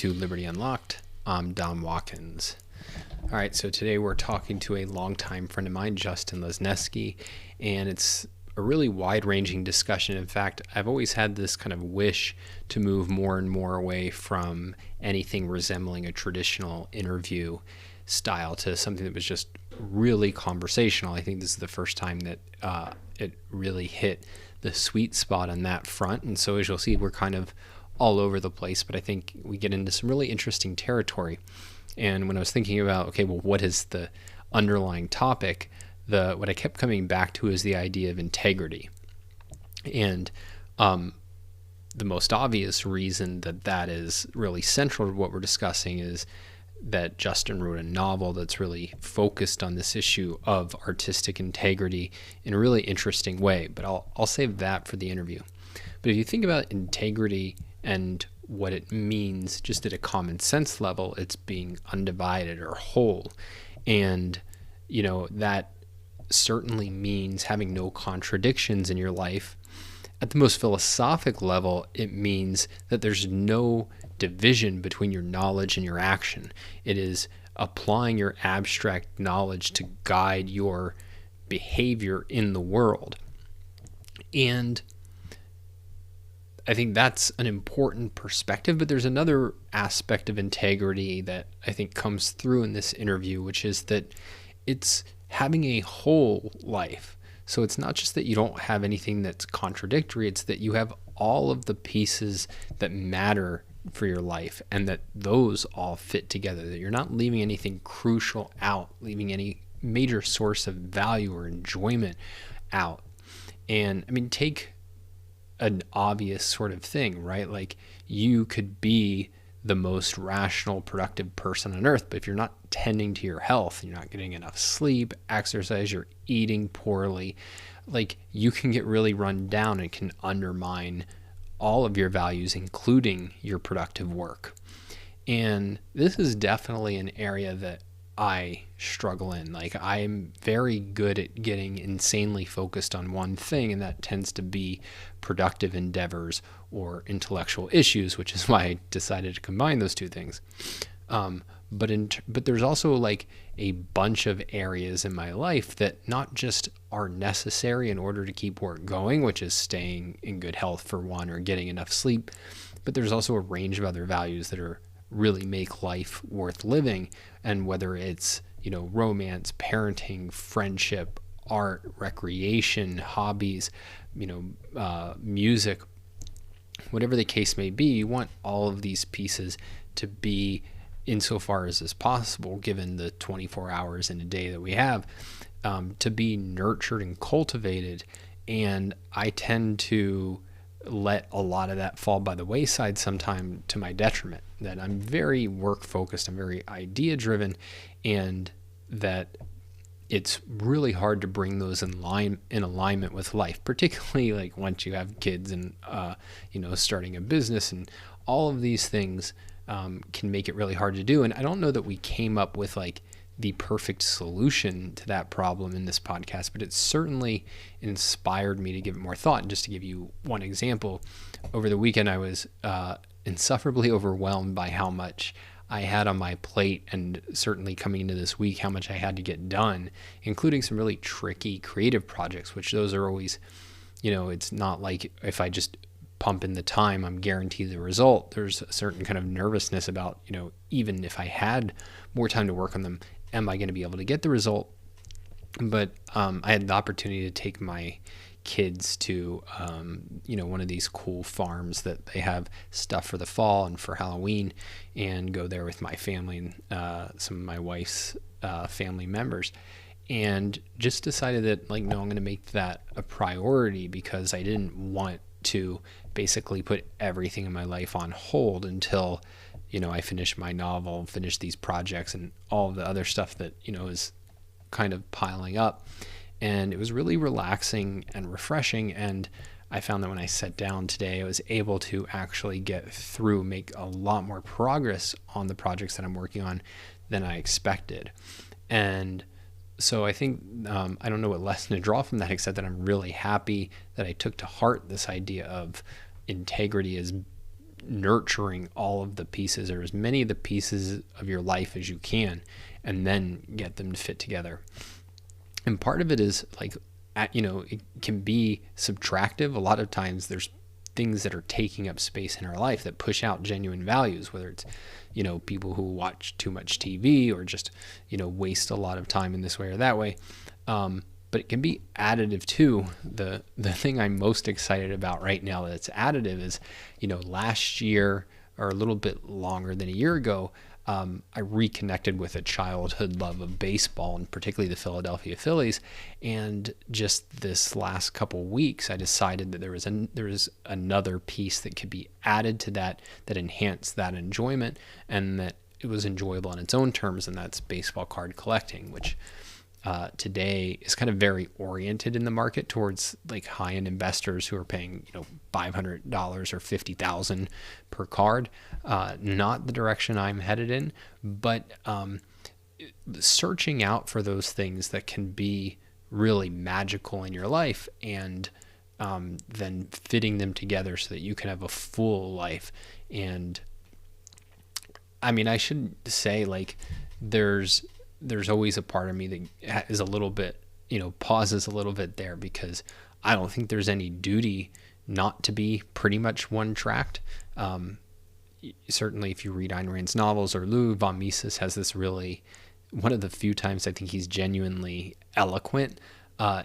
to Liberty Unlocked. I'm Dom Watkins. All right, so today we're talking to a longtime friend of mine, Justin Lesniewski, and it's a really wide-ranging discussion. In fact, I've always had this kind of wish to move more and more away from anything resembling a traditional interview style to something that was just really conversational. I think this is the first time that it really hit the sweet spot on that front, and so as you'll see, we're kind of all over the place, but I think we get into some really interesting territory. And when I was thinking about, okay, well, what is the underlying topic, what I kept coming back to is the idea of integrity. And the most obvious reason that is really central to what we're discussing is that Justin wrote a novel that's really focused on this issue of artistic integrity in a really interesting way. But I'll save that for the interview. But if you think about integrity and what it means just at a common sense level, it's being undivided or whole. And, that certainly means having no contradictions in your life. At the most philosophic level, it means that there's no division between your knowledge and your action. It is applying your abstract knowledge to guide your behavior in the world. And I think that's an important perspective, but there's another aspect of integrity that I think comes through in this interview, which is that it's having a whole life. So it's not just that you don't have anything that's contradictory, it's that you have all of the pieces that matter for your life and that those all fit together, that you're not leaving anything crucial out, leaving any major source of value or enjoyment out. And take an obvious sort of thing, right? Like you could be the most rational, productive person on earth, but if you're not tending to your health, you're not getting enough sleep, exercise, you're eating poorly, like you can get really run down and can undermine all of your values, including your productive work. And this is definitely an area that I struggle in. Like I'm very good at getting insanely focused on one thing, and that tends to be productive endeavors or intellectual issues, which is why I decided to combine those two things. But there's also like a bunch of areas in my life that not just are necessary in order to keep work going, which is staying in good health for one, or getting enough sleep, but there's also a range of other values that are really make life worth living. And whether it's, romance, parenting, friendship, art, recreation, hobbies, music, whatever the case may be, you want all of these pieces to be, insofar as is possible, given the 24 hours in a day that we have, to be nurtured and cultivated. And I tend to let a lot of that fall by the wayside sometime to my detriment, that I'm very work focused, I'm very idea driven, and that it's really hard to bring those in alignment with life, particularly like once you have kids and starting a business, and all of these things can make it really hard to do. And I don't know that we came up with like the perfect solution to that problem in this podcast, but it certainly inspired me to give it more thought. And just to give you one example, over the weekend I was insufferably overwhelmed by how much I had on my plate, and certainly coming into this week, how much I had to get done, including some really tricky creative projects, which those are always, it's not like if I just pump in the time, I'm guaranteed the result. There's a certain kind of nervousness about, even if I had more time to work on them, am I going to be able to get the result? But I had the opportunity to take my kids to, one of these cool farms that they have stuff for the fall and for Halloween, and go there with my family and some of my wife's family members. And just decided that, no, I'm going to make that a priority, because I didn't want to basically put everything in my life on hold until I finish my novel, finish these projects, and all of the other stuff that is kind of piling up. And it was really relaxing and refreshing, and I found that when I sat down today, I was able to actually make a lot more progress on the projects that I'm working on than I expected. And so I think, I don't know what lesson to draw from that, except that I'm really happy that I took to heart this idea of integrity as nurturing all of the pieces, or as many of the pieces of your life as you can, and then get them to fit together. And part of it is like, it can be subtractive. A lot of times there's things that are taking up space in our life that push out genuine values, whether it's, people who watch too much TV or just, waste a lot of time in this way or that way. But it can be additive too. The thing I'm most excited about right now that's additive is, last year or a little bit longer than a year ago, I reconnected with a childhood love of baseball, and particularly the Philadelphia Phillies. And just this last couple weeks, I decided that there was another piece that could be added to that enhanced that enjoyment, and that it was enjoyable on its own terms, and that's baseball card collecting, which today is kind of very oriented in the market towards like high-end investors who are paying, $500 or $50,000 per card. Not the direction I'm headed in, but searching out for those things that can be really magical in your life, and then fitting them together so that you can have a full life. And I mean, I should say, like, there's always a part of me that is a little bit, pauses a little bit there, because I don't think there's any duty not to be pretty much one-tracked. Certainly if you read Ayn Rand's novels, or Ludwig von Mises has this really, one of the few times I think he's genuinely eloquent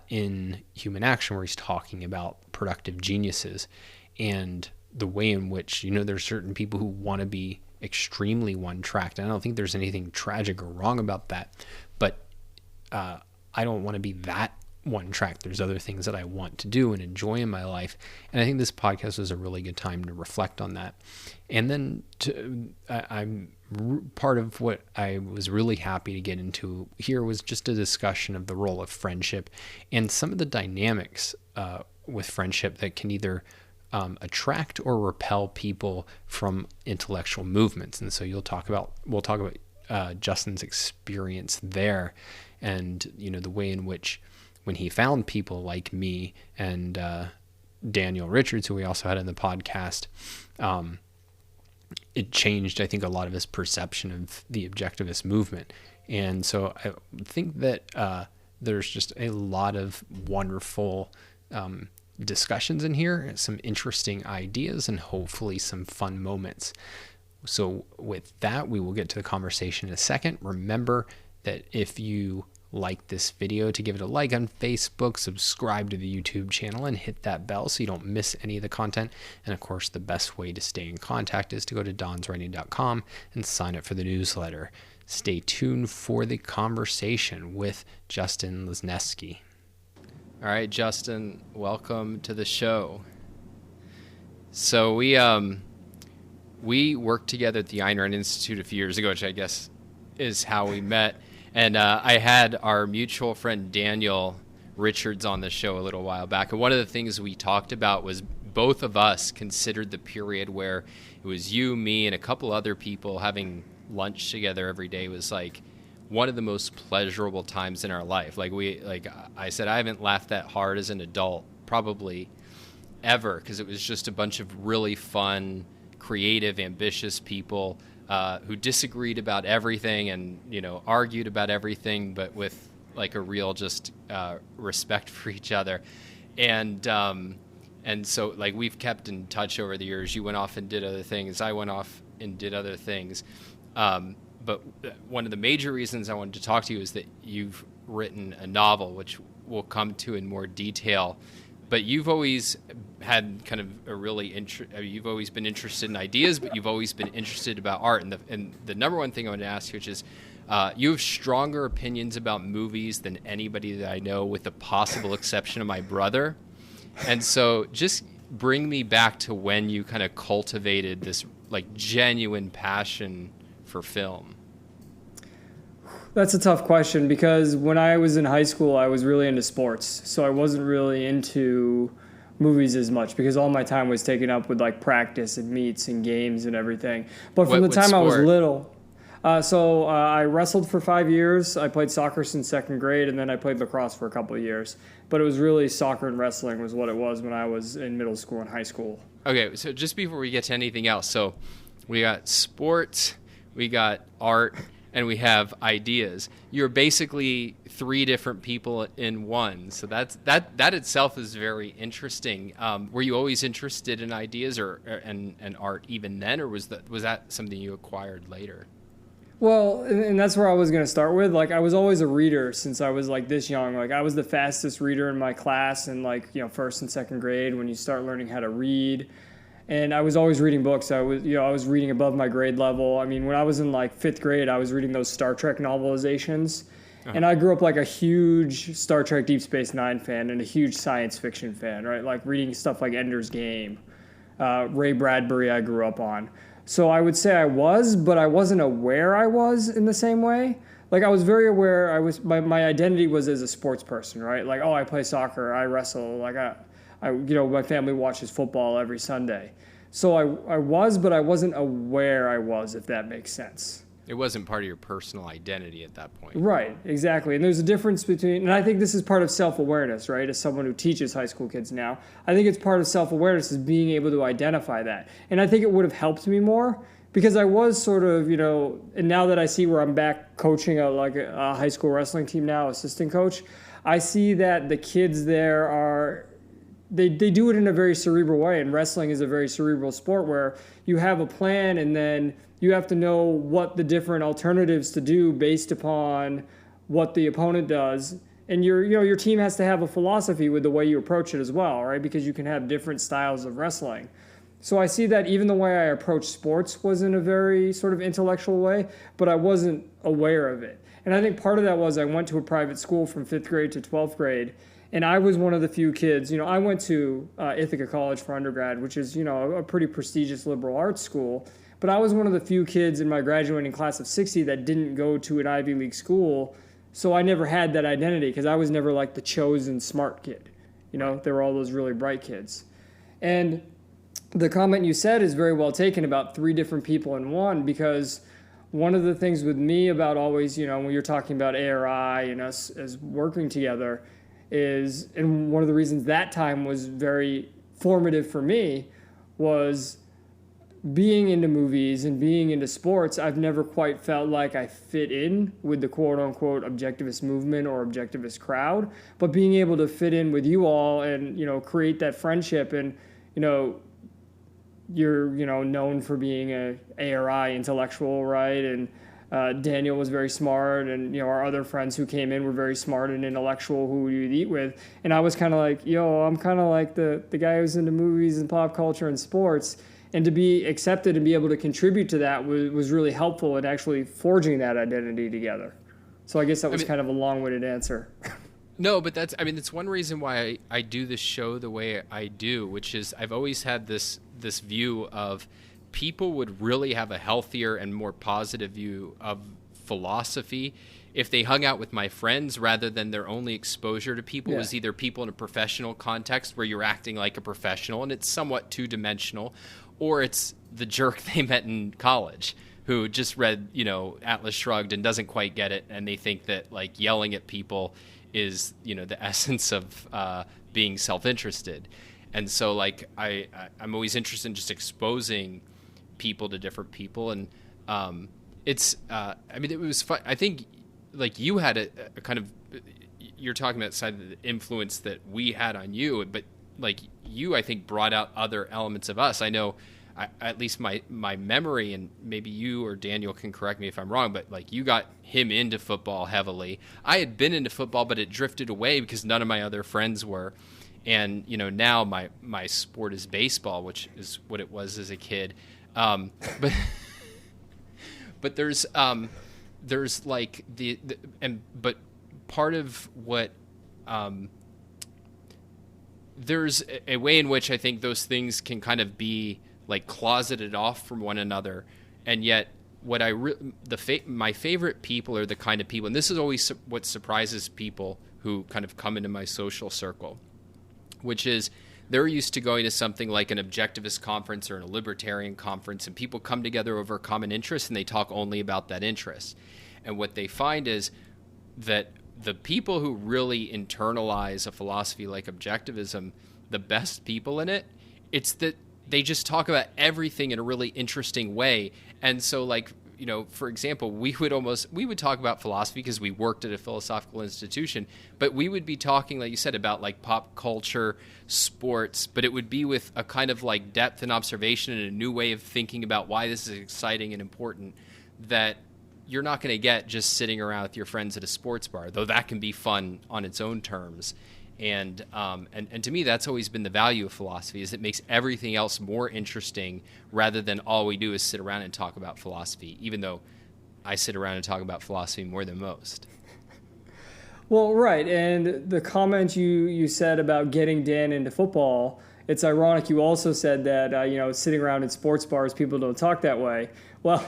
in Human Action, where he's talking about productive geniuses and the way in which, there's certain people who want to be extremely one-tracked. And I don't think there's anything tragic or wrong about that, but I don't want to be that one-tracked. There's other things that I want to do and enjoy in my life, and I think this podcast was a really good time to reflect on that. And then I'm part of what I was really happy to get into here was just a discussion of the role of friendship and some of the dynamics with friendship that can either attract or repel people from intellectual movements. And so we'll talk about Justin's experience there, and the way in which, when he found people like me and Daniel Richards, who we also had in the podcast, it changed, I think, a lot of his perception of the objectivist movement. And so I think that there's just a lot of wonderful discussions in here, some interesting ideas, and hopefully some fun moments. So with that, we will get to the conversation in a second. Remember that if you like this video, to give it a like on Facebook, subscribe to the YouTube channel, and hit that bell so you don't miss any of the content. And of course, the best way to stay in contact is to go to donswriting.com and sign up for the newsletter. Stay tuned for the conversation with Justin Lesniewski. All right, Justin, welcome to the show. So we worked together at the Ayn Rand Institute a few years ago, which I guess is how we met. And I had our mutual friend Daniel Richards on the show a little while back. And one of the things we talked about was both of us considered the period where it was you, me, and a couple other people having lunch together every day was like one of the most pleasurable times in our life. Like I said, I haven't laughed that hard as an adult probably ever, because it was just a bunch of really fun, creative, ambitious people who disagreed about everything and, argued about everything, but with like a real just respect for each other. And so like we've kept in touch over the years. You went off and did other things. I went off and did other things. But one of the major reasons I wanted to talk to you is that you've written a novel, which we'll come to in more detail. But you've always had kind of a really you've always been interested in ideas, but you've always been interested about art. And the number one thing I want to ask you, which is, you have stronger opinions about movies than anybody that I know, with the possible exception of my brother. And so just bring me back to when you kind of cultivated this like genuine passion for film. That's a tough question, because when I was in high school, I was really into sports. So I wasn't really into movies as much, because all my time was taken up with like practice and meets and games and everything. But from the time I was little, I wrestled for 5 years. I played soccer since second grade, and then I played lacrosse for a couple of years. But it was really soccer and wrestling was what it was when I was in middle school and high school. Okay, so just before we get to anything else, so we got sports, we got art, and we have ideas. You're basically three different people in one. So that itself is very interesting. Were you always interested in ideas and art even then, or was that something you acquired later? Well, and that's where I was going to start with. Like, I was always a reader since I was like this young. Like, I was the fastest reader in my class in like, first and second grade when you start learning how to read. And I was always reading books. I was reading above my grade level. I mean, when I was in like fifth grade, I was reading those Star Trek novelizations. And I grew up like a huge Star Trek Deep Space Nine fan and a huge science fiction fan, right? Like reading stuff like Ender's Game, Ray Bradbury I grew up on. So I would say I was, but I wasn't aware I was in the same way. Like I was very aware my identity was as a sports person, right? Like, oh, I play soccer, I wrestle, like my family watches football every Sunday. So I was, but I wasn't aware I was, if that makes sense. It wasn't part of your personal identity at that point. Right, exactly. And there's a difference between, and I think this is part of self-awareness, right? As someone who teaches high school kids now, I think it's part of self-awareness is being able to identify that. And I think it would have helped me more because I was sort of, and now that I see where I'm back coaching a high school wrestling team now, assistant coach, I see that the kids there they do it in a very cerebral way, and wrestling is a very cerebral sport where you have a plan and then you have to know what the different alternatives to do based upon what the opponent does. And your team has to have a philosophy with the way you approach it as well, right? Because you can have different styles of wrestling. So I see that even the way I approach sports was in a very sort of intellectual way, but I wasn't aware of it. And I think part of that was I went to a private school from 5th grade to 12th grade, and I was one of the few kids, I went to Ithaca College for undergrad, which is, a pretty prestigious liberal arts school. But I was one of the few kids in my graduating class of 60 that didn't go to an Ivy League school. So I never had that identity because I was never like the chosen smart kid. There were all those really bright kids. And the comment you said is very well taken about three different people in one, because one of the things with me about always, when you're talking about ARI and us as working together is, and one of the reasons that time was very formative for me was being into movies and being into sports. I've never quite felt like I fit in with the quote unquote objectivist movement or objectivist crowd, but being able to fit in with you all and, create that friendship and, you're, known for being a ARI intellectual, right? And Daniel was very smart, and our other friends who came in were very smart and intellectual who you'd eat with. And I was kind of like, I'm kind of like the guy who's into movies and pop culture and sports. And to be accepted and be able to contribute to that was really helpful in actually forging that identity together. So I guess that was kind of a long-winded answer. No, but that's one reason why I do this show the way I do, which is I've always had this view of people would really have a healthier and more positive view of philosophy if they hung out with my friends rather than their only exposure to people was either people in a professional context where you're acting like a professional and it's somewhat two-dimensional, or it's the jerk they met in college who just read, Atlas Shrugged and doesn't quite get it, and they think that like yelling at people is, the essence of being self-interested. And so like I'm always interested in just exposing people to different people, and it was fun. I think like you had a kind of, you're talking about the side of the influence that we had on you, but like you, I think, brought out other elements of us. I know, at least my memory, and maybe you or Daniel can correct me if I'm wrong, but like you got him into football heavily. I had been into football, but it drifted away because none of my other friends were. And, now my sport is baseball, which is what it was as a kid. But there's like but part of what, there's a way in which I think those things can kind of be like closeted off from one another, and yet what my favorite people are the kind of people, and this is always what surprises people who kind of come into my social circle, which is they're used to going to something like an objectivist conference or a libertarian conference, and people come together over a common interest and they talk only about that interest. And what they find is that the people who really internalize a philosophy like objectivism, the best people in it, it's that they just talk about everything in a really interesting way. And so, like, for example, we would talk about philosophy because we worked at a philosophical institution, but we would be talking, like you said, about like pop culture, sports, but it would be with a kind of like depth and observation and a new way of thinking about why this is exciting and important that you're not going to get just sitting around with your friends at a sports bar, though that can be fun on its own terms. And to me, that's always been the value of philosophy, is it makes everything else more interesting rather than all we do is sit around and talk about philosophy, even though I sit around and talk about philosophy more than most. Well, right. And the comment you said about getting Dan into football, it's ironic you also said that, sitting around in sports bars, people don't talk that way. Well,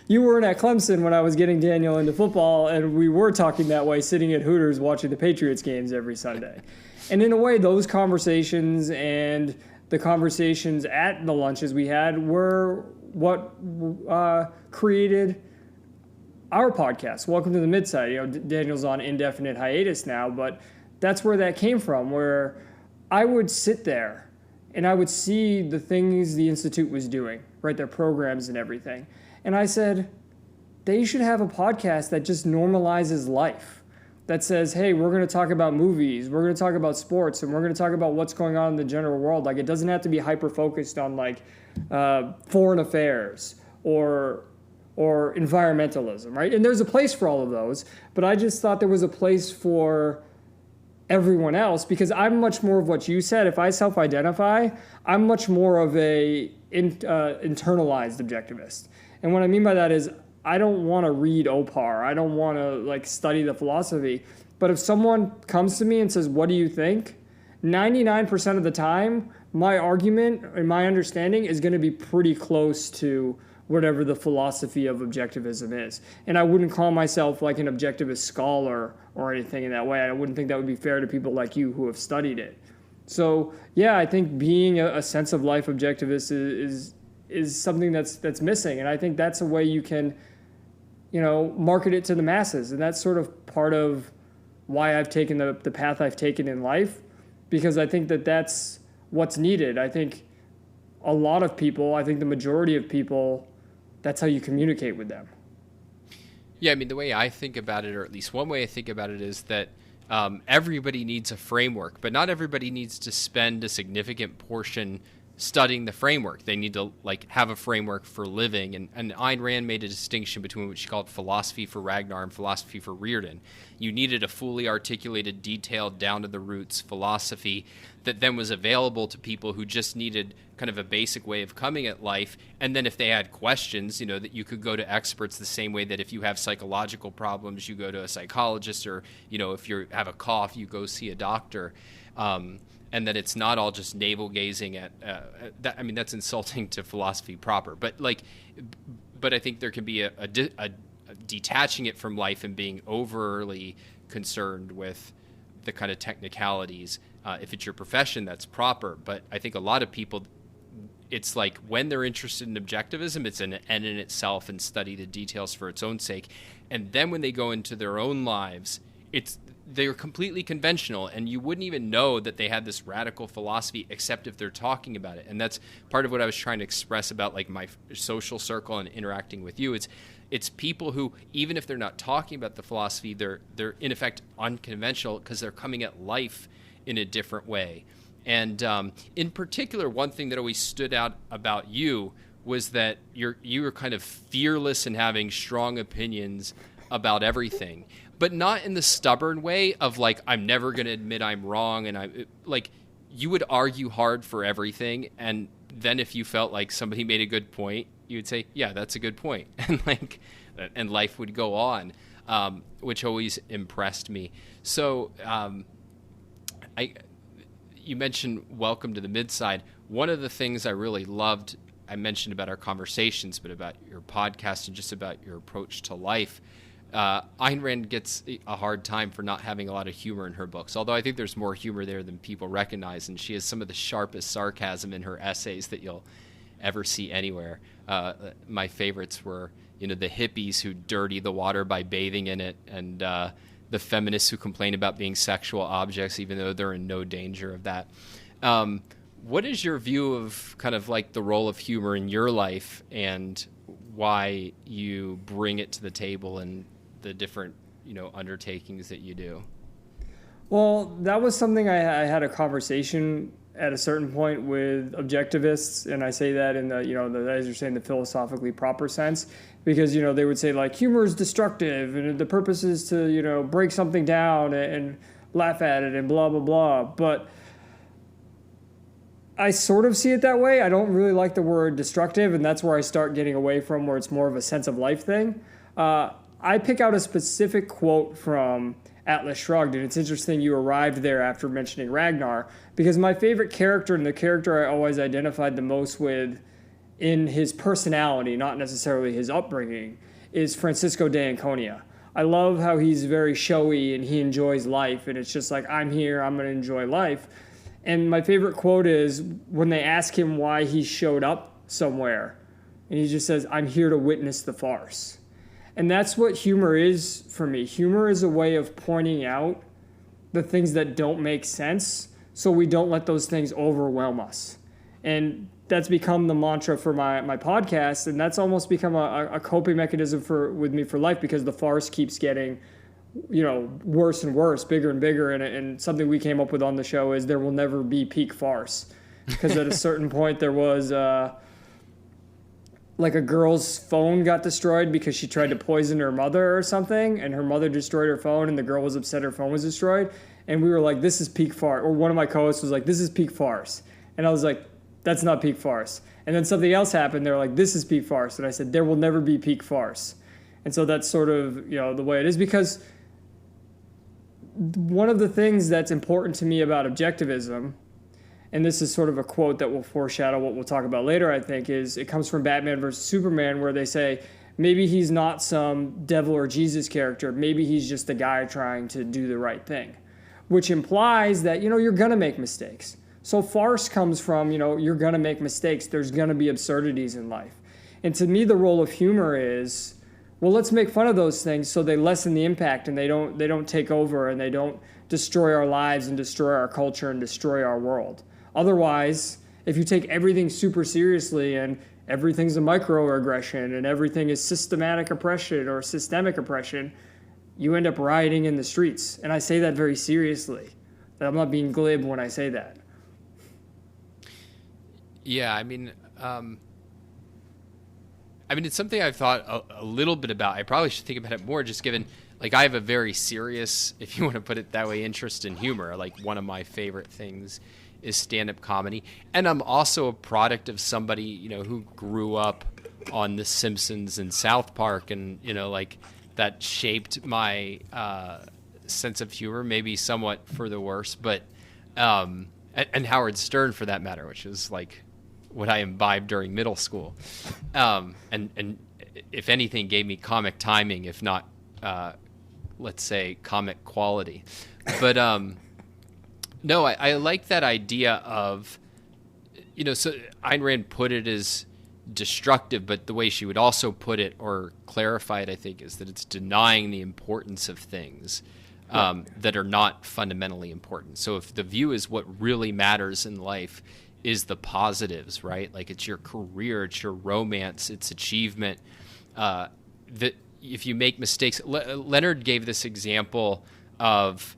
you weren't at Clemson when I was getting Daniel into football, and we were talking that way, sitting at Hooters watching the Patriots games every Sunday. And in a way, those conversations and the conversations at the lunches we had were what created our podcast, Welcome to the Midside. Daniel's on indefinite hiatus now, but that's where that came from, where I would sit there and I would see the things the Institute was doing, right, their programs and everything. And I said, they should have a podcast that just normalizes life, that says, hey, we're going to talk about movies, we're going to talk about sports, and we're going to talk about what's going on in the general world. Like, it doesn't have to be hyper-focused on, like, foreign affairs or environmentalism, right? And there's a place for all of those, but I just thought there was a place for everyone else, because I'm much more of what you said. If I self-identify, I'm much more of a internalized objectivist. And what I mean by that is I don't want to read OPAR. I don't want to like study the philosophy. But if someone comes to me and says, what do you think? 99% of the time, my argument and my understanding is going to be pretty close to whatever the philosophy of objectivism is. And I wouldn't call myself like an objectivist scholar or anything in that way. I wouldn't think that would be fair to people like you who have studied it. So yeah, I think being a sense of life objectivist is something that's missing. And I think that's a way you can, market it to the masses. And that's sort of part of why I've taken the path I've taken in life, because I think that's what's needed. I think a lot of people, I think the majority of people, that's how you communicate with them. Yeah, I mean, the way I think about it, or at least one way I think about it, is that everybody needs a framework, but not everybody needs to spend a significant portion studying the framework. They need to have a framework for living. And Ayn Rand made a distinction between what she called philosophy for Ragnar and philosophy for Reardon. You needed a fully articulated, detailed, down to the roots philosophy that then was available to people who just needed kind of a basic way of coming at life. And then if they had questions, that you could go to experts the same way that if you have psychological problems, you go to a psychologist, or, if you have a cough, you go see a doctor. And that it's not all just navel gazing at that. I mean, that's insulting to philosophy proper. But I think there can be a detaching it from life and being overly concerned with the kind of technicalities. If it's your profession, that's proper. But I think a lot of people, it's like when they're interested in objectivism, it's an end in itself and study the details for its own sake. And then when they go into their own lives, they're completely conventional, and you wouldn't even know that they had this radical philosophy except if they're talking about it. And that's part of what I was trying to express about like my social circle and interacting with you. It's people who, even if they're not talking about the philosophy, they're in effect unconventional because they're coming at life in a different way. And in particular, one thing that always stood out about you was that you were kind of fearless in having strong opinions about everything, but not in the stubborn way of like, I'm never going to admit I'm wrong. And you would argue hard for everything. And then if you felt like somebody made a good point, you would say, yeah, that's a good point. And life would go on, which always impressed me. So, you mentioned Welcome to the Midside. One of the things I really loved, I mentioned about our conversations, but about your podcast and just about your approach to life. Ayn Rand gets a hard time for not having a lot of humor in her books, although I think there's more humor there than people recognize, and she has some of the sharpest sarcasm in her essays that you'll ever see anywhere. My favorites were, the hippies who dirty the water by bathing in it, and the feminists who complain about being sexual objects even though they're in no danger of that. What is your view of kind of like the role of humor in your life and why you bring it to the table and the different, undertakings that you do? Well, that was something I had a conversation at a certain point with objectivists, and I say that in the, as you're saying, the philosophically proper sense, because, they would say like humor is destructive and the purpose is to, break something down and laugh at it and blah, blah, blah. But I sort of see it that way. I don't really like the word destructive, and that's where I start getting away from, where it's more of a sense of life thing. I pick out a specific quote from Atlas Shrugged, and it's interesting you arrived there after mentioning Ragnar, because my favorite character, and the character I always identified the most with in his personality, not necessarily his upbringing, is Francisco de Anconia. I love how he's very showy and he enjoys life, and it's just like, I'm here, I'm going to enjoy life. And my favorite quote is when they ask him why he showed up somewhere, and he just says, I'm here to witness the farce. And that's what humor is for me. Humor is a way of pointing out the things that don't make sense so we don't let those things overwhelm us. And that's become the mantra for my podcast, and that's almost become a coping mechanism with me for life, because the farce keeps getting worse and worse, bigger and bigger. And something we came up with on the show is there will never be peak farce. Because at a certain point there was like a girl's phone got destroyed because she tried to poison her mother or something, and her mother destroyed her phone, and the girl was upset her phone was destroyed. And we were like, this is peak farce. Or one of my co-hosts was like, this is peak farce. And I was like, that's not peak farce. And then something else happened. They're like, this is peak farce. And I said, there will never be peak farce. And so that's sort of, the way it is, because one of the things that's important to me about objectivism, and this is sort of a quote that will foreshadow what we'll talk about later, I think, is it comes from Batman versus Superman, where they say, maybe he's not some devil or Jesus character. Maybe he's just a guy trying to do the right thing, which implies that, you're going to make mistakes. So farce comes from, you're going to make mistakes. There's going to be absurdities in life. And to me, the role of humor is, well, let's make fun of those things so they lessen the impact and they don't take over and they don't destroy our lives and destroy our culture and destroy our world. Otherwise, if you take everything super seriously and everything's a microaggression and everything is systematic oppression or systemic oppression, you end up rioting in the streets. And I say that very seriously. I'm not being glib when I say that. Yeah, I mean, it's something I've thought a little bit about. I probably should think about it more, just given, like, I have a very serious, if you want to put it that way, interest in humor. Like, one of my favorite things is stand-up comedy. And I'm also a product of somebody, who grew up on The Simpsons and South Park, and, like, that shaped my sense of humor, maybe somewhat for the worse, but, and Howard Stern, for that matter, which is, like, what I imbibed during middle school. And if anything, gave me comic timing, if not, let's say, comic quality. But no, I like that idea of, so Ayn Rand put it as destructive, but the way she would also put it or clarify it, I think, is that it's denying the importance of things that are not fundamentally important. So if the view is what really matters in life is the positives, right? Like, it's your career, it's your romance, it's achievement. That if you make mistakes, Leonard gave this example of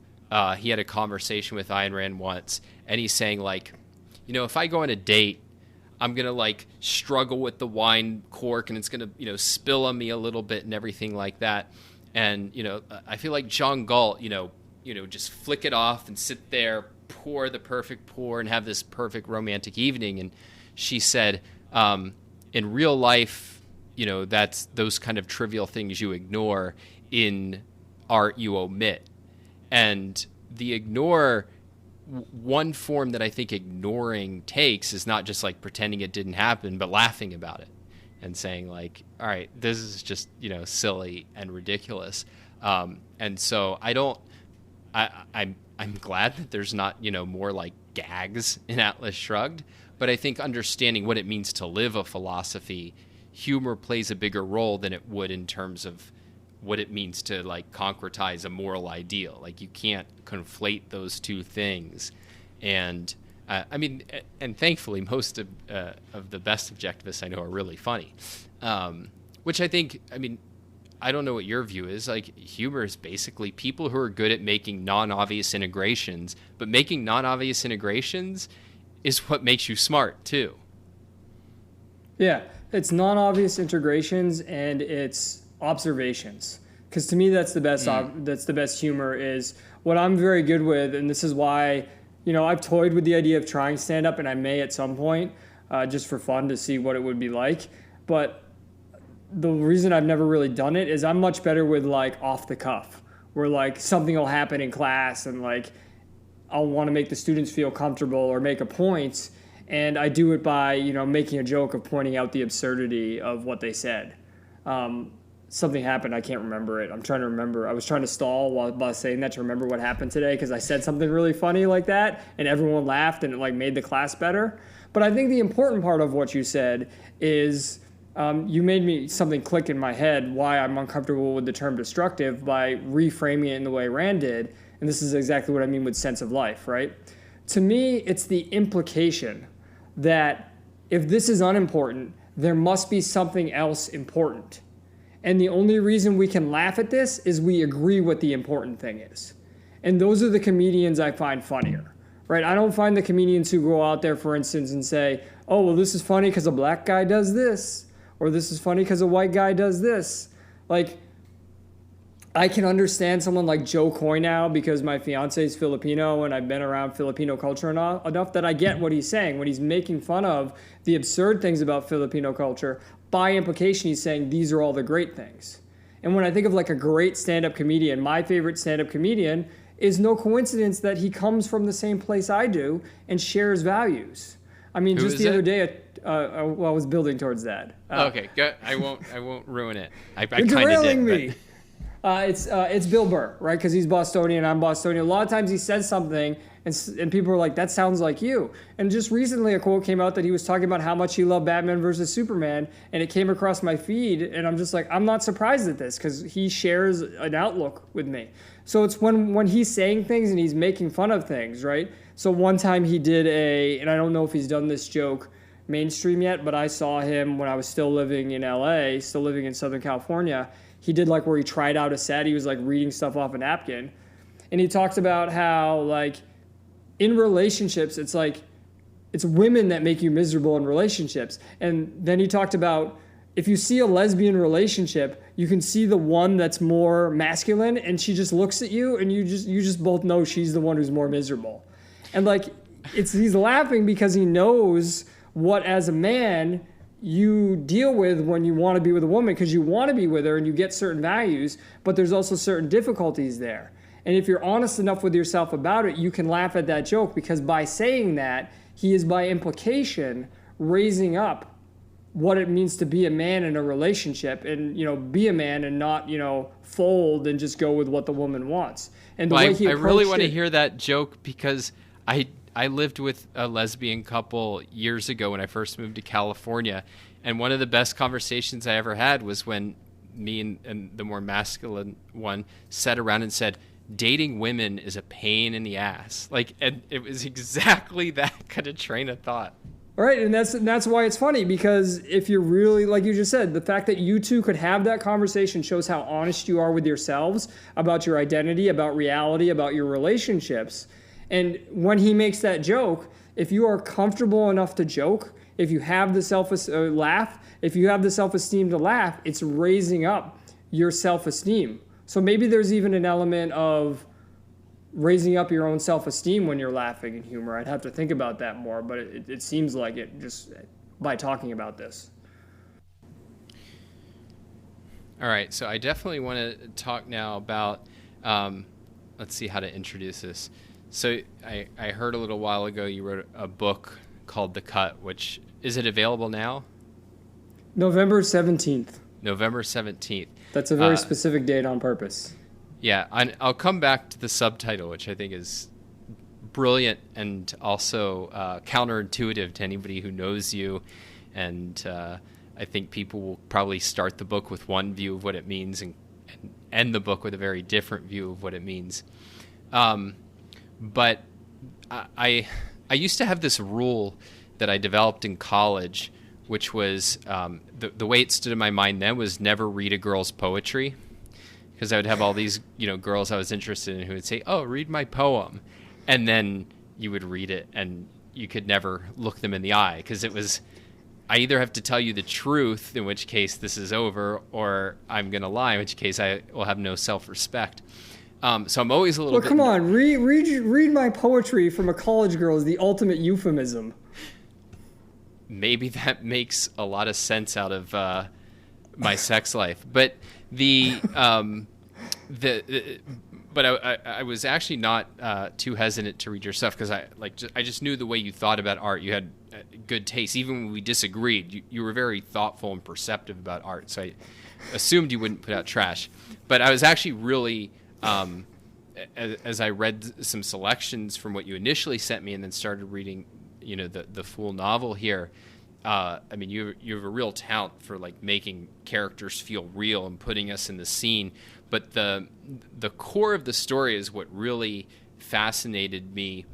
he had a conversation with Ayn Rand once, and he's saying, like, if I go on a date, I'm gonna like struggle with the wine cork, and it's gonna spill on me a little bit and everything like that. And I feel like John Galt, just flick it off and sit there, pour the perfect pour, and have this perfect romantic evening. And she said, in real life, that's those kind of trivial things you ignore. In art, you omit. And the ignore, one form that I think ignoring takes is not just like pretending it didn't happen, but laughing about it and saying, like, all right, this is just, silly and ridiculous. And so I'm glad that there's not, more like gags in Atlas Shrugged, but I think understanding what it means to live a philosophy, humor plays a bigger role than it would in terms of what it means to like concretize a moral ideal. Like, you can't conflate those two things. And I mean, and thankfully, most of the best objectivists I know are really funny, which I think, I mean, I don't know what your view is. Like, humor is basically people who are good at making non-obvious integrations, but making non-obvious integrations is what makes you smart, too. Yeah, it's non-obvious integrations and it's observations. Because to me, that's the best. That's the best humor. Is what I'm very good with, and this is why, I've toyed with the idea of trying stand-up, and I may at some point, just for fun to see what it would be like. But the reason I've never really done it is I'm much better with like off the cuff, where like something will happen in class and like I'll want to make the students feel comfortable or make a point, and I do it by making a joke of pointing out the absurdity of what they said. Something happened, I can't remember it. I'm trying to remember. I was trying to stall while saying that to remember what happened today because I said something really funny like that and everyone laughed and it like made the class better. But I think the important part of what you said is you made me something click in my head why I'm uncomfortable with the term destructive by reframing it in the way Rand did. And this is exactly what I mean with sense of life, right? To me, it's the implication that if this is unimportant, there must be something else important. And the only reason we can laugh at this is we agree what the important thing is. And those are the comedians I find funnier, right? I don't find the comedians who go out there, for instance, and say, oh, well, this is funny because a black guy does this, or this is funny because a white guy does this. Like, I can understand someone like Joe Coy now because my fiance is Filipino and I've been around Filipino culture enough that I get what he's saying. When he's making fun of the absurd things about Filipino culture, by implication, he's saying these are all the great things. And when I think of like a great stand-up comedian, my favorite stand-up comedian is no coincidence that he comes from the same place I do and shares values. I mean, Who just is the other it? day, I was building towards that. Okay, good. I won't ruin it. I You're kind of derailing did. me. It's Bill Burr, right? Because he's Bostonian, I'm Bostonian. A lot of times he says something, and people are like, "That sounds like you." And just recently, a quote came out that he was talking about how much he loved Batman versus Superman, and it came across my feed, and I'm just like, I'm not surprised at this because he shares an outlook with me. So it's when he's saying things and he's making fun of things, right? So one time he did and I don't know if he's done this joke mainstream yet, but I saw him when I was still living in LA, still living in Southern California. He did like where he tried out a set. He was like reading stuff off a napkin. And he talked about how like in relationships, it's like, it's women that make you miserable in relationships. And then he talked about if you see a lesbian relationship, you can see the one that's more masculine and she just looks at you and you just both know she's the one who's more miserable. And like, he's laughing because he knows what as a man you deal with when you want to be with a woman because you want to be with her and you get certain values, but there's also certain difficulties there. And if you're honest enough with yourself about it, you can laugh at that joke because by saying that, he is by implication raising up what it means to be a man in a relationship and, be a man and not, fold and just go with what the woman wants. And the way he I really want to it, hear that joke because I lived with a lesbian couple years ago when I first moved to California, and one of the best conversations I ever had was when me and the more masculine one sat around and said, dating women is a pain in the ass. Like, and it was exactly that kind of train of thought. All right, and that's why it's funny, because if you're really, like you just said, the fact that you two could have that conversation shows how honest you are with yourselves about your identity, about reality, about your relationships. And when he makes that joke, if you are comfortable enough to joke, if you have the if you have the self-esteem to laugh, it's raising up your self-esteem. So maybe there's even an element of raising up your own self-esteem when you're laughing in humor. I'd have to think about that more, but it seems like it just by talking about this. All right, so I definitely want to talk now about, let's see how to introduce this. So I heard a little while ago you wrote a book called The Cut, which, is it available now? November 17th. November 17th. That's a very specific date on purpose. Yeah, I'll come back to the subtitle, which I think is brilliant and also counterintuitive to anybody who knows you. And I think people will probably start the book with one view of what it means and end the book with a very different view of what it means. But I used to have this rule that I developed in college, which was the way it stood in my mind then was never read a girl's poetry, because I would have all these girls I was interested in who would say, "Oh, read my poem," and then you would read it and you could never look them in the eye, because it was, I either have to tell you the truth, in which case this is over, or I'm going to lie, in which case I will have no self-respect. So I'm always a little bit... Well, come on, read my poetry from a college girl is the ultimate euphemism. Maybe that makes a lot of sense out of my sex life. But but I was actually not too hesitant to read your stuff, because I just knew the way you thought about art. You had good taste. Even when we disagreed, you were very thoughtful and perceptive about art. So I assumed you wouldn't put out trash. But I was actually really, as I read some selections from what you initially sent me and then started reading, the full novel here, I mean, you have a real talent for making characters feel real and putting us in the scene. But the core of the story is what really fascinated me.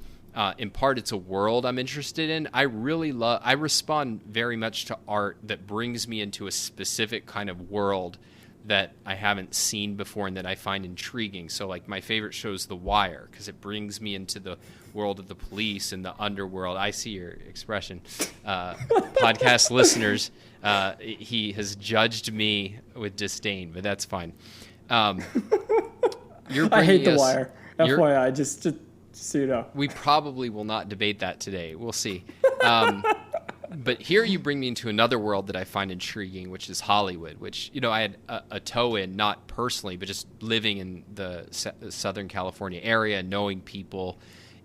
In part, it's a world I'm interested in. I respond very much to art that brings me into a specific kind of world that I haven't seen before and that I find intriguing. So my favorite show is The Wire, because it brings me into the world of the police and the underworld. I see your expression. Podcast listeners, he has judged me with disdain, but that's fine. I hate The Wire. FYI, just so you know. We probably will not debate that today. We'll see. But here you bring me into another world that I find intriguing, which is Hollywood, which, I had a toe in, not personally, but just living in the Southern California area, knowing people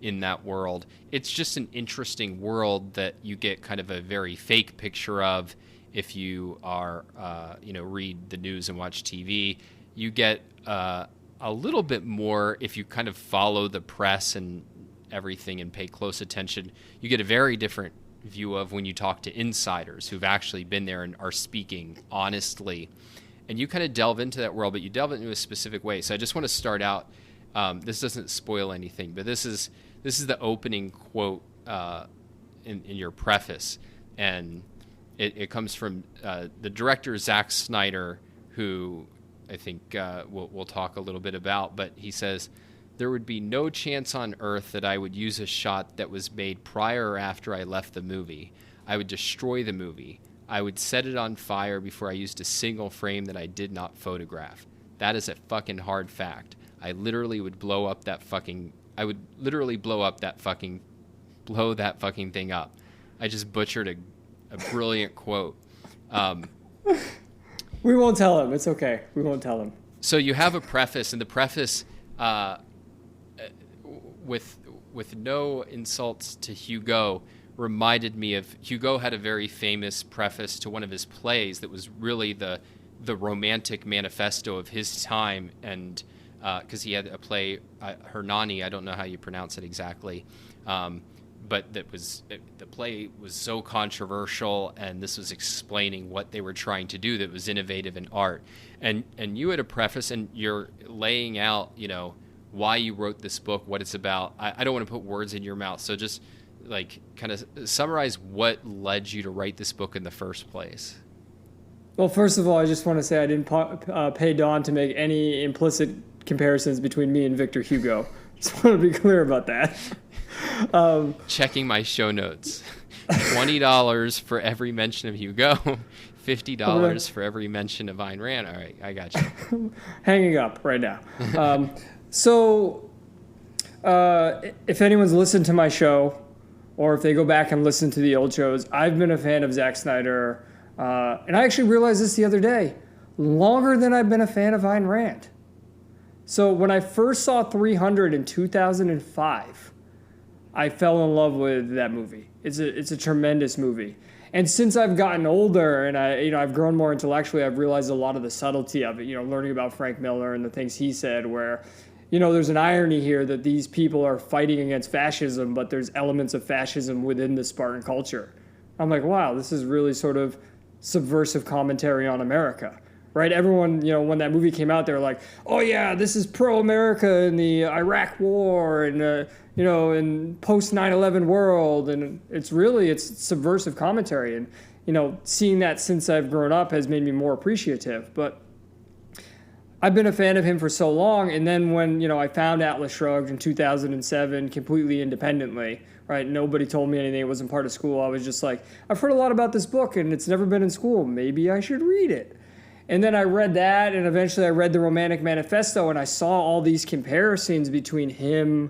in that world. It's just an interesting world that you get kind of a very fake picture of if you are, read the news and watch TV. You get a little bit more if you kind of follow the press and everything and pay close attention. You get a very different view of when you talk to insiders who've actually been there and are speaking honestly. And you kind of delve into that world, but you delve into a specific way. So I just want to start out. This doesn't spoil anything, but this is the opening quote in your preface. And it comes from the director, Zack Snyder, who I think we'll talk a little bit about, but he says, "There would be no chance on earth that I would use a shot that was made prior or after I left the movie. I would destroy the movie. I would set it on fire before I used a single frame that I did not photograph. That is a fucking hard fact. I literally would blow that fucking thing up." I just butchered a brilliant quote. We won't tell him. It's okay. We won't tell him. So you have a preface, and the preface, with no insults to Hugo, reminded me of Hugo had a very famous preface to one of his plays that was really the romantic manifesto of his time, and because he had a play, Hernani, I don't know how you pronounce it exactly, but the play was so controversial, and this was explaining what they were trying to do that was innovative in art. And you had a preface, and you're laying out, why you wrote this book, what it's about. I don't want to put words in your mouth, so just kind of summarize what led you to write this book in the first place. Well, first of all, I just want to say I didn't pay Don to make any implicit comparisons between me and Victor Hugo. Just want to be clear about that. Checking my show notes. $20 for every mention of Hugo, $50 for every mention of Ayn Rand. All right, I got you. Hanging up right now. So if anyone's listened to my show, or if they go back and listen to the old shows, I've been a fan of Zack Snyder, and I actually realized this the other day, longer than I've been a fan of Ayn Rand. So when I first saw 300 in 2005, I fell in love with that movie. It's a tremendous movie. And since I've gotten older and I've grown more intellectually, I've realized a lot of the subtlety of it, learning about Frank Miller and the things he said, where, there's an irony here that these people are fighting against fascism, but there's elements of fascism within the Spartan culture. I'm like, wow, this is really sort of subversive commentary on America, right? Everyone, when that movie came out, they were like, oh yeah, this is pro-America in the Iraq War and, in post 9/11 world. And it's subversive commentary. And, seeing that since I've grown up has made me more appreciative. But I've been a fan of him for so long. And then when, I found Atlas Shrugged in 2007 completely independently, right? Nobody told me anything. It wasn't part of school. I was just like, I've heard a lot about this book and it's never been in school. Maybe I should read it. And then I read that, and eventually I read the Romantic Manifesto, and I saw all these comparisons between him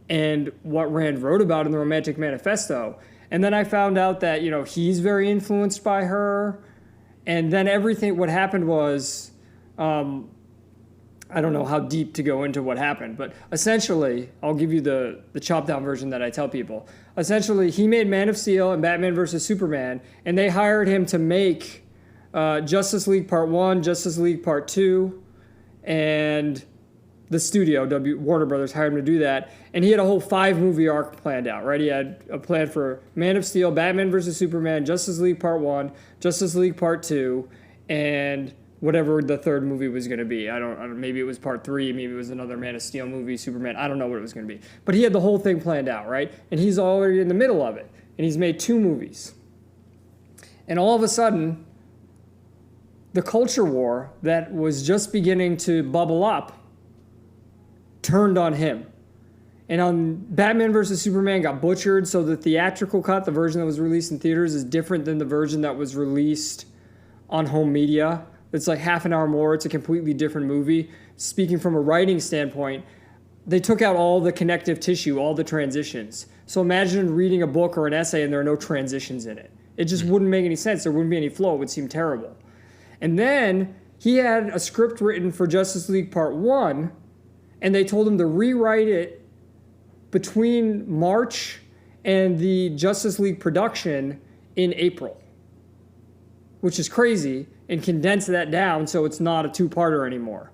and what Rand wrote about in the Romantic Manifesto. And then I found out that, he's very influenced by her. And then what happened was, I don't know how deep to go into what happened, but essentially, I'll give you the chopped down version that I tell people. Essentially, he made Man of Steel and Batman vs. Superman, and they hired him to make Justice League Part 1, Justice League Part 2, and the studio, Warner Brothers, hired him to do that. And he had a whole 5-movie arc planned out, right? He had a plan for Man of Steel, Batman vs. Superman, Justice League Part 1, Justice League Part 2, and whatever the third movie was going to be. I don't, maybe it was Part 3, maybe it was another Man of Steel movie, Superman. I don't know what it was going to be. But he had the whole thing planned out, right? And he's already in the middle of it. And he's made 2 movies. And all of a sudden, the culture war that was just beginning to bubble up turned on him. And on Batman vs. Superman got butchered, so the theatrical cut, the version that was released in theaters, is different than the version that was released on home media. It's like half an hour more. It's a completely different movie. Speaking from a writing standpoint, they took out all the connective tissue, all the transitions. So imagine reading a book or an essay and there are no transitions in it. It just wouldn't make any sense. There wouldn't be any flow. It would seem terrible. And then he had a script written for Justice League Part 1, and they told him to rewrite it between March and the Justice League production in April, which is crazy, and condense that down so it's not a 2-parter anymore.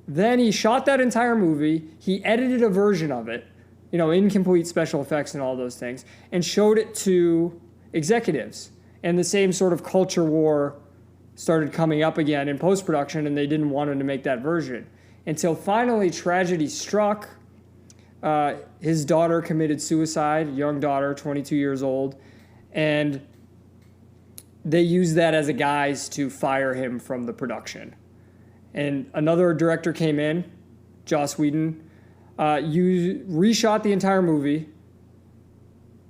Then he shot that entire movie. He edited a version of it, incomplete special effects and all those things, and showed it to executives. And the same sort of culture war started coming up again in post-production, and they didn't want him to make that version. Until finally tragedy struck. His daughter committed suicide, young daughter, 22 years old, and they used that as a guise to fire him from the production. And another director came in, Joss Whedon, reshot the entire movie.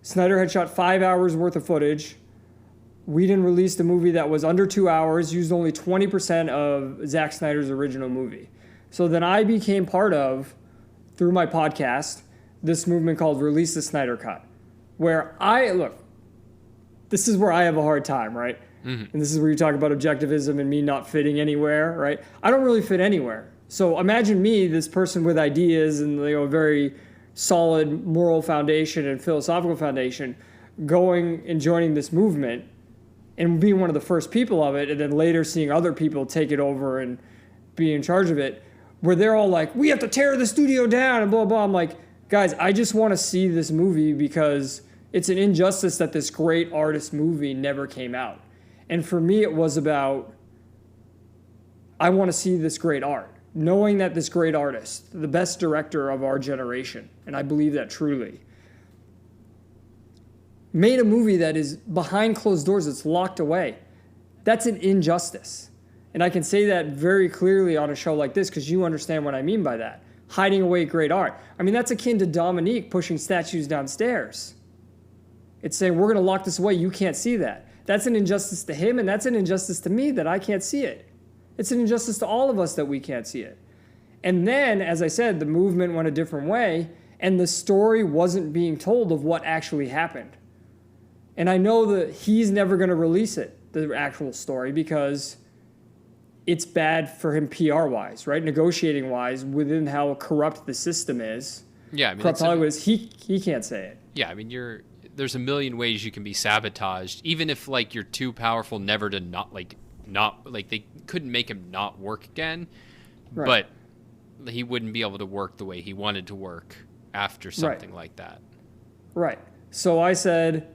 Snyder had shot 5 hours worth of footage. Whedon released a movie that was under 2 hours, used only 20% of Zack Snyder's original movie. So then I became part of, through my podcast, this movement called Release the Snyder Cut, where this is where I have a hard time, right? Mm-hmm. And this is where you talk about objectivism and me not fitting anywhere, right? I don't really fit anywhere. So imagine me, this person with ideas and a very solid moral foundation and philosophical foundation, going and joining this movement and being one of the first people of it, and then later seeing other people take it over and be in charge of it, where they're all like, we have to tear the studio down and blah, blah. I'm like, guys, I just want to see this movie because it's an injustice that this great artist movie never came out. And for me, it was about, I want to see this great art, knowing that this great artist, the best director of our generation, and I believe that truly, made a movie that is behind closed doors, it's locked away. That's an injustice. And I can say that very clearly on a show like this because you understand what I mean by that. Hiding away great art. I mean, that's akin to Dominique pushing statues downstairs. It's saying, we're going to lock this away. You can't see that. That's an injustice to him, and that's an injustice to me that I can't see it. It's an injustice to all of us that we can't see it. And then, as I said, the movement went a different way, and the story wasn't being told of what actually happened. And I know that he's never going to release it, the actual story, because it's bad for him PR-wise, right? Negotiating-wise, within how corrupt the system is. Yeah, I mean, corrupt Hollywood is, he can't say it. Yeah, I mean, there's a million ways you can be sabotaged, even if you're too powerful never to not they couldn't make him not work again, right. But he wouldn't be able to work the way he wanted to work after something like that. Right. So I said,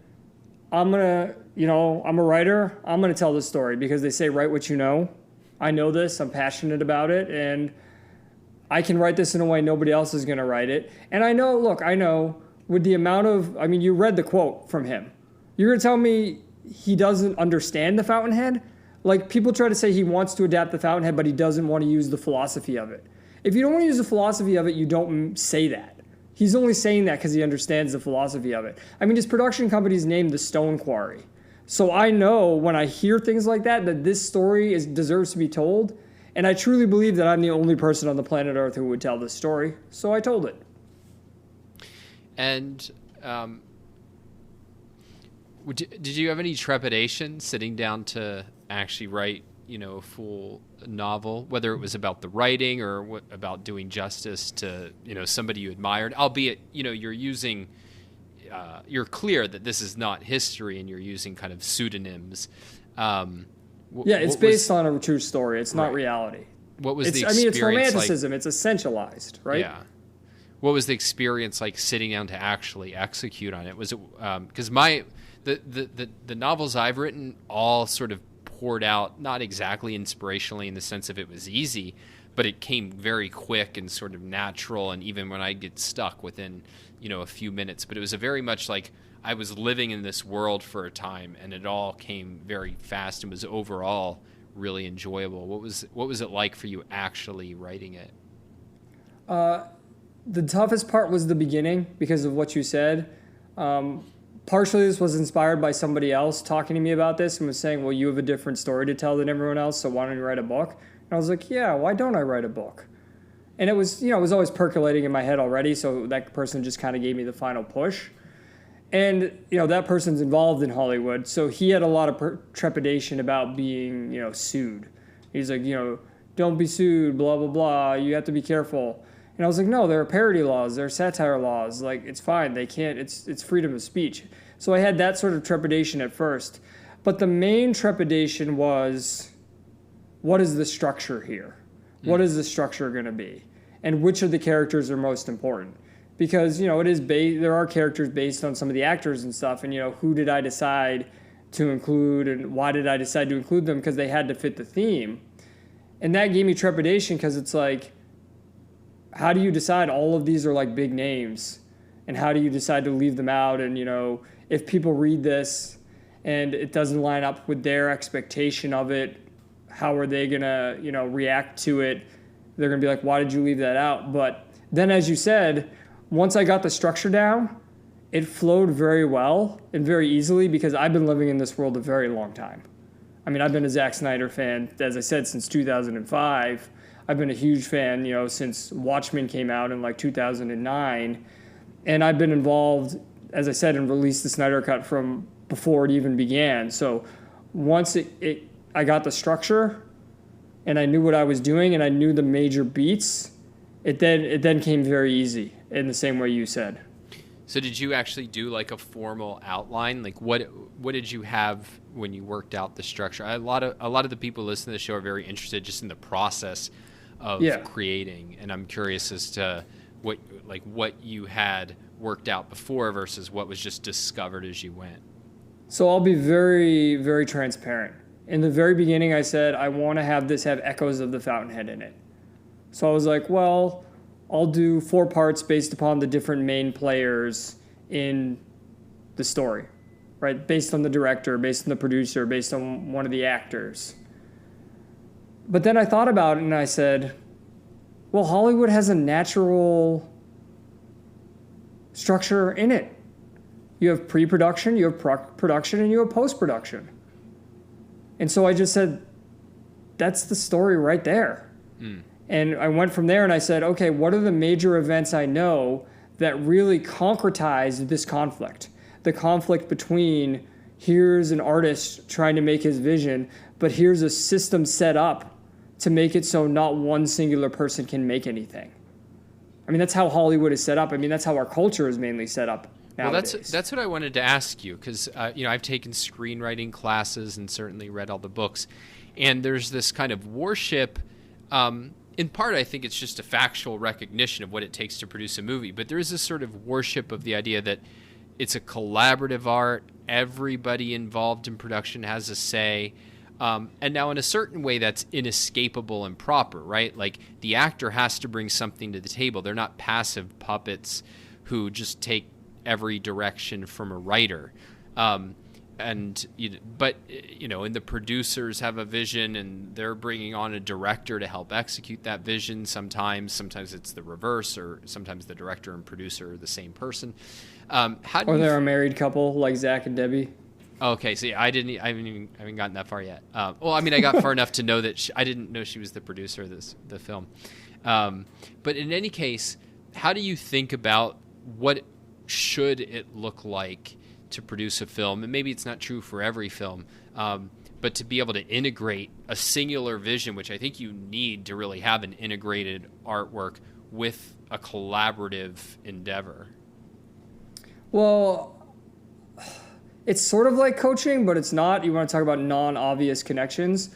I'm a writer. I'm going to tell this story because they say write what you know. I know this. I'm passionate about it, and I can write this in a way nobody else is going to write it. And I know with the amount of, I mean, you read the quote from him. You're going to tell me he doesn't understand the Fountainhead? Like, people try to say he wants to adapt the Fountainhead, but he doesn't want to use the philosophy of it. If you don't want to use the philosophy of it, you don't say that. He's only saying that because he understands the philosophy of it. I mean, his production company's named The Stone Quarry. So I know when I hear things like that this story deserves to be told. And I truly believe that I'm the only person on the planet Earth who would tell this story. So I told it. And did you have any trepidation sitting down to actually write, a full novel, whether it was about the writing or about doing justice to, somebody you admired, albeit, you're clear that this is not history and you're using kind of pseudonyms. It's based on a true story. It's not reality. What was the experience? It's romanticism. It's essentialized, right? Yeah. What was the experience like sitting down to actually execute on it? Was it because the novels I've written all sort of poured out, not exactly inspirationally in the sense of it was easy, but it came very quick and sort of natural. And even when I get stuck within, a few minutes, but it was a very much like I was living in this world for a time, and it all came very fast and was overall really enjoyable. What was it like for you actually writing it? The toughest part was the beginning because of what you said. Partially this was inspired by somebody else talking to me about this and was saying, well, you have a different story to tell than everyone else, so why don't you write a book? And I was like, yeah, why don't I write a book? And it was, it was always percolating in my head already, so that person just kind of gave me the final push. And, that person's involved in Hollywood, so he had a lot of trepidation about being, sued. He's like, don't be sued, blah, blah, blah, you have to be careful. And I was like, no, there are parody laws, there are satire laws, like, it's fine, they can't, it's freedom of speech. So I had that sort of trepidation at first. But the main trepidation was, what is the structure here? What is the structure going to be? And which of the characters are most important? Because, it is there are characters based on some of the actors and stuff, and, who did I decide to include, and why did I decide to include them? Because they had to fit the theme. And that gave me trepidation, because it's like, how do you decide all of these are like big names? And how do you decide to leave them out? And, if people read this and it doesn't line up with their expectation of it, how are they going to, react to it? They're going to be like, why did you leave that out? But then, as you said, once I got the structure down, it flowed very well and very easily because I've been living in this world a very long time. I mean, I've been a Zack Snyder fan, as I said, since 2005. I've been a huge fan, since Watchmen came out in like 2009. And I've been involved, as I said, and released the Snyder Cut from before it even began. So once I got the structure and I knew what I was doing and I knew the major beats, it then came very easy in the same way you said. So did you actually do like a formal outline? Like what did you have when you worked out the structure? A lot of the people listening to the show are very interested just in the process of creating, and I'm curious as to what you had worked out before versus what was just discovered as you went. So I'll be very, very transparent. In the very beginning, I said, I want to have this have echoes of the Fountainhead in it. So I was like, well, I'll do 4 parts based upon the different main players in the story, right? Based on the director, based on the producer, based on one of the actors. But then I thought about it and I said, well, Hollywood has a natural structure in it. You have pre-production, you have production, and you have post-production. And so I just said, that's the story right there. And I went from there and I said, okay, what are the major events I know that really concretize this conflict? The conflict between here's an artist trying to make his vision, but here's a system set up to make it so not one singular person can make anything. I mean, that's how Hollywood is set up. I mean, that's how our culture is mainly set up nowadays. Well, that's what I wanted to ask you, because I've taken screenwriting classes and certainly read all the books, and there's this kind of worship. In part, I think it's just a factual recognition of what it takes to produce a movie, but there is this sort of worship of the idea that it's a collaborative art. Everybody involved in production has a say. And now in a certain way that's inescapable and proper, right? Like the actor has to bring something to the table. They're not passive puppets who just take every direction from a writer. And the producers have a vision, and they're bringing on a director to help execute that vision. Sometimes it's the reverse, or sometimes the director and producer are the same person. Or they're a married couple like Zach and Debbie. Okay, see, I haven't gotten that far yet. I got far enough to know that I didn't know she was the producer of the film. But in any case, how do you think about what should it look like to produce a film? And maybe it's not true for every film, but to be able to integrate a singular vision, which I think you need to really have an integrated artwork with a collaborative endeavor. Well, it's sort of like coaching, but it's not. You want to talk about non-obvious connections.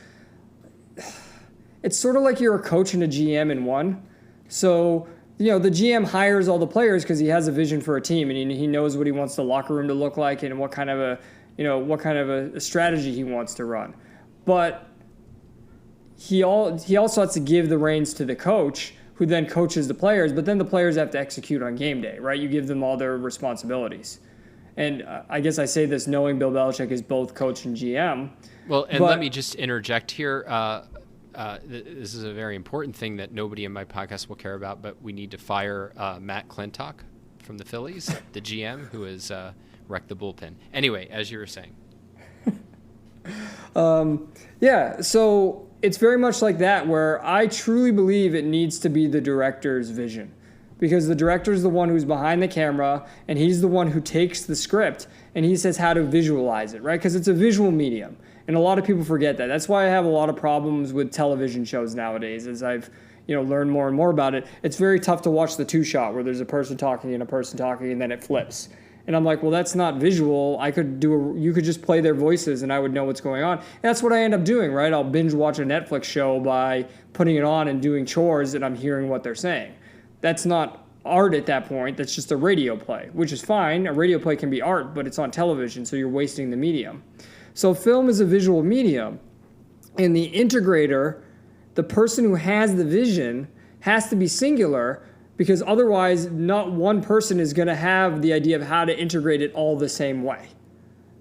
It's sort of like you're a coach and a GM in one. So, the GM hires all the players because he has a vision for a team, and he knows what he wants the locker room to look like and what kind of a strategy he wants to run. But he also has to give the reins to the coach, who then coaches the players. But then the players have to execute on game day, right? You give them all their responsibilities. And I guess I say this knowing Bill Belichick is both coach and GM. Well, and let me just interject here. This is a very important thing that nobody in my podcast will care about, but we need to fire Matt Clintock from the Phillies, the GM, who has wrecked the bullpen. Anyway, as you were saying. So it's very much like that, where I truly believe it needs to be the director's vision. Because the director is the one who's behind the camera, and he's the one who takes the script, and he says how to visualize it, right? Because it's a visual medium. And a lot of people forget that. That's why I have a lot of problems with television shows nowadays. As I've learned more and more about it, it's very tough to watch the two-shot where there's a person talking and then it flips. And I'm like, well, that's not visual. You could just play their voices and I would know what's going on. And that's what I end up doing, right? I'll binge watch a Netflix show by putting it on and doing chores, and I'm hearing what they're saying. That's not art at that point. That's just a radio play, which is fine. A radio play can be art, but it's on television, so you're wasting the medium. So film is a visual medium, and the integrator, the person who has the vision, has to be singular, because otherwise not one person is going to have the idea of how to integrate it all the same way.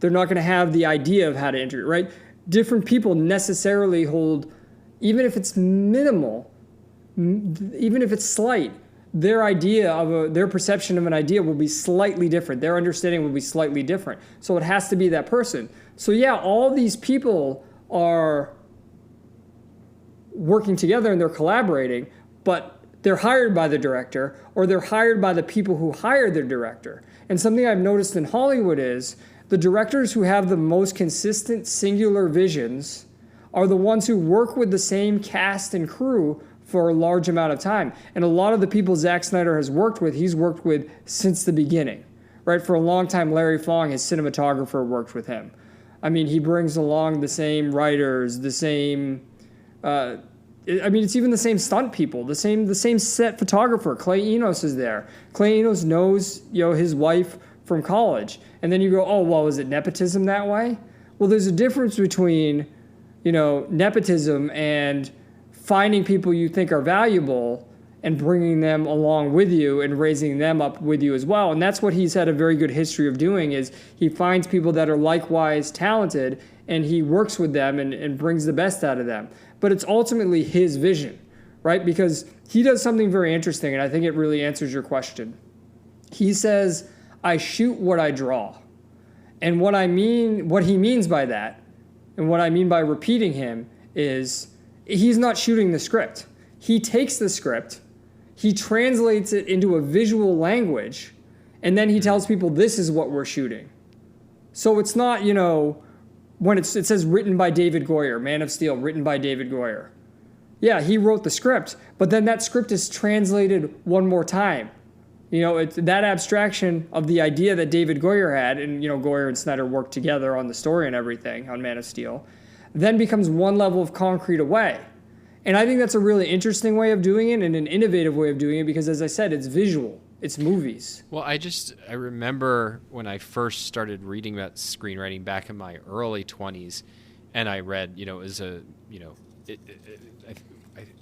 They're not going to have the idea of how to integrate, right? Different people necessarily hold, even if it's minimal, even if it's slight, their perception of an idea will be slightly different. Their understanding will be slightly different. So it has to be that person. So yeah, all these people are working together and they're collaborating, but they're hired by the director, or they're hired by the people who hired their director. And something I've noticed in Hollywood is the directors who have the most consistent singular visions are the ones who work with the same cast and crew for a large amount of time. And a lot of the people Zack Snyder has worked with, he's worked with since the beginning, right? For a long time, Larry Fong, his cinematographer, worked with him. I mean, he brings along the same writers, the same, it's even the same stunt people, the same set photographer. Clay Enos is there. Clay Enos knows, his wife from college. And then you go, oh, well, is it nepotism that way? Well, there's a difference between, nepotism and finding people you think are valuable and bringing them along with you and raising them up with you as well. And that's what he's had a very good history of doing, is he finds people that are likewise talented and he works with them and brings the best out of them. But it's ultimately his vision, right? Because he does something very interesting, and I think it really answers your question. He says, I shoot what I draw. And what he means by that, and what I mean by repeating him, is he's not shooting the script. He takes the script, he translates it into a visual language, and then he tells people this is what we're shooting. So it's not, when it says written by David Goyer, Man of Steel, written by David Goyer. Yeah, he wrote the script, but then that script is translated one more time. It's that abstraction of the idea that David Goyer had, and, Goyer and Snyder worked together on the story and everything on Man of Steel, then becomes one level of concrete away. And I think that's a really interesting way of doing it and an innovative way of doing it because, as I said, it's visual. It's movies. Well, I remember when I first started reading about screenwriting back in my early 20s, and I read, it was a,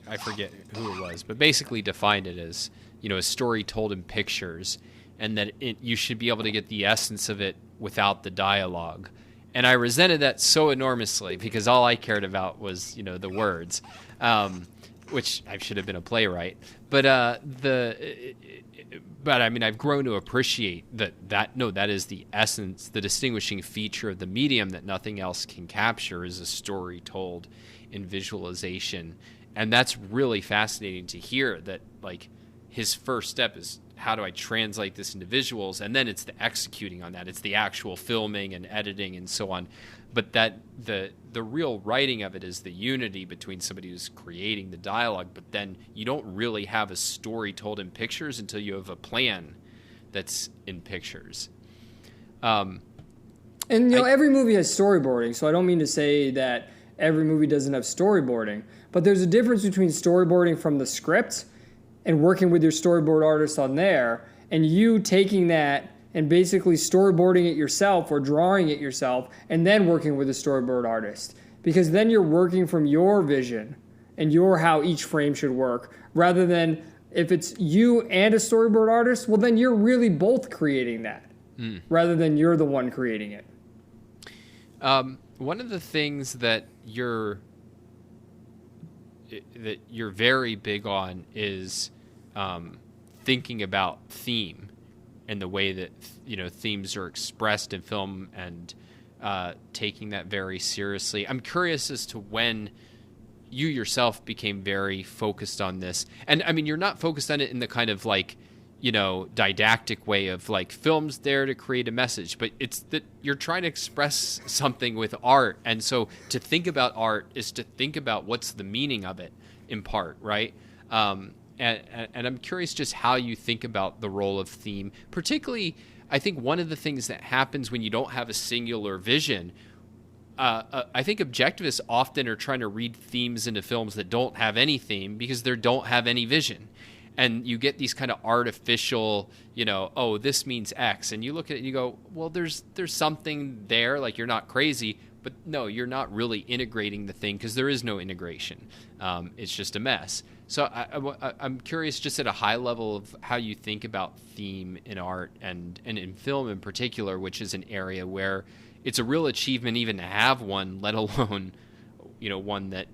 I forget who it was, but basically defined it as, a story told in pictures, and that you should be able to get the essence of it without the dialogue. And I resented that so enormously because all I cared about was, the words, which I should have been a playwright. But I mean, I've grown to appreciate that is the essence, the distinguishing feature of the medium that nothing else can capture is a story told in visualization. And that's really fascinating to hear that, like, his first step is, how do I translate this into visuals? And then it's the executing on that. It's the actual filming and editing and so on. But that the real writing of it is the unity between somebody who's creating the dialogue, but then you don't really have a story told in pictures until you have a plan that's in pictures. And every movie has storyboarding, so I don't mean to say that every movie doesn't have storyboarding, but there's a difference between storyboarding from the script and working with your storyboard artist on there, and you taking that and basically storyboarding it yourself or drawing it yourself and then working with a storyboard artist. Because then you're working from your vision and how each frame should work, rather than if it's you and a storyboard artist, well, then you're really both creating that, rather than you're the one creating it. One of the things that you're very big on is thinking about theme and the way that themes are expressed in film, and taking that very seriously. I'm curious as to when you yourself became very focused on this. And I mean, you're not focused on it in the kind of like, didactic way of like film's there to create a message, but it's that you're trying to express something with art. And so to think about art is to think about what's the meaning of it in part, right? And I'm curious just how you think about the role of theme. Particularly, I think one of the things that happens when you don't have a singular vision, I think objectivists often are trying to read themes into films that don't have any theme because they don't have any vision. And you get these kind of artificial, this means X. And you look at it and you go, well, there's something there, like you're not crazy. But no, you're not really integrating the thing because there is no integration. It's just a mess. So I'm curious just at a high level of how you think about theme in art and in film in particular, which is an area where it's a real achievement even to have one, let alone, one that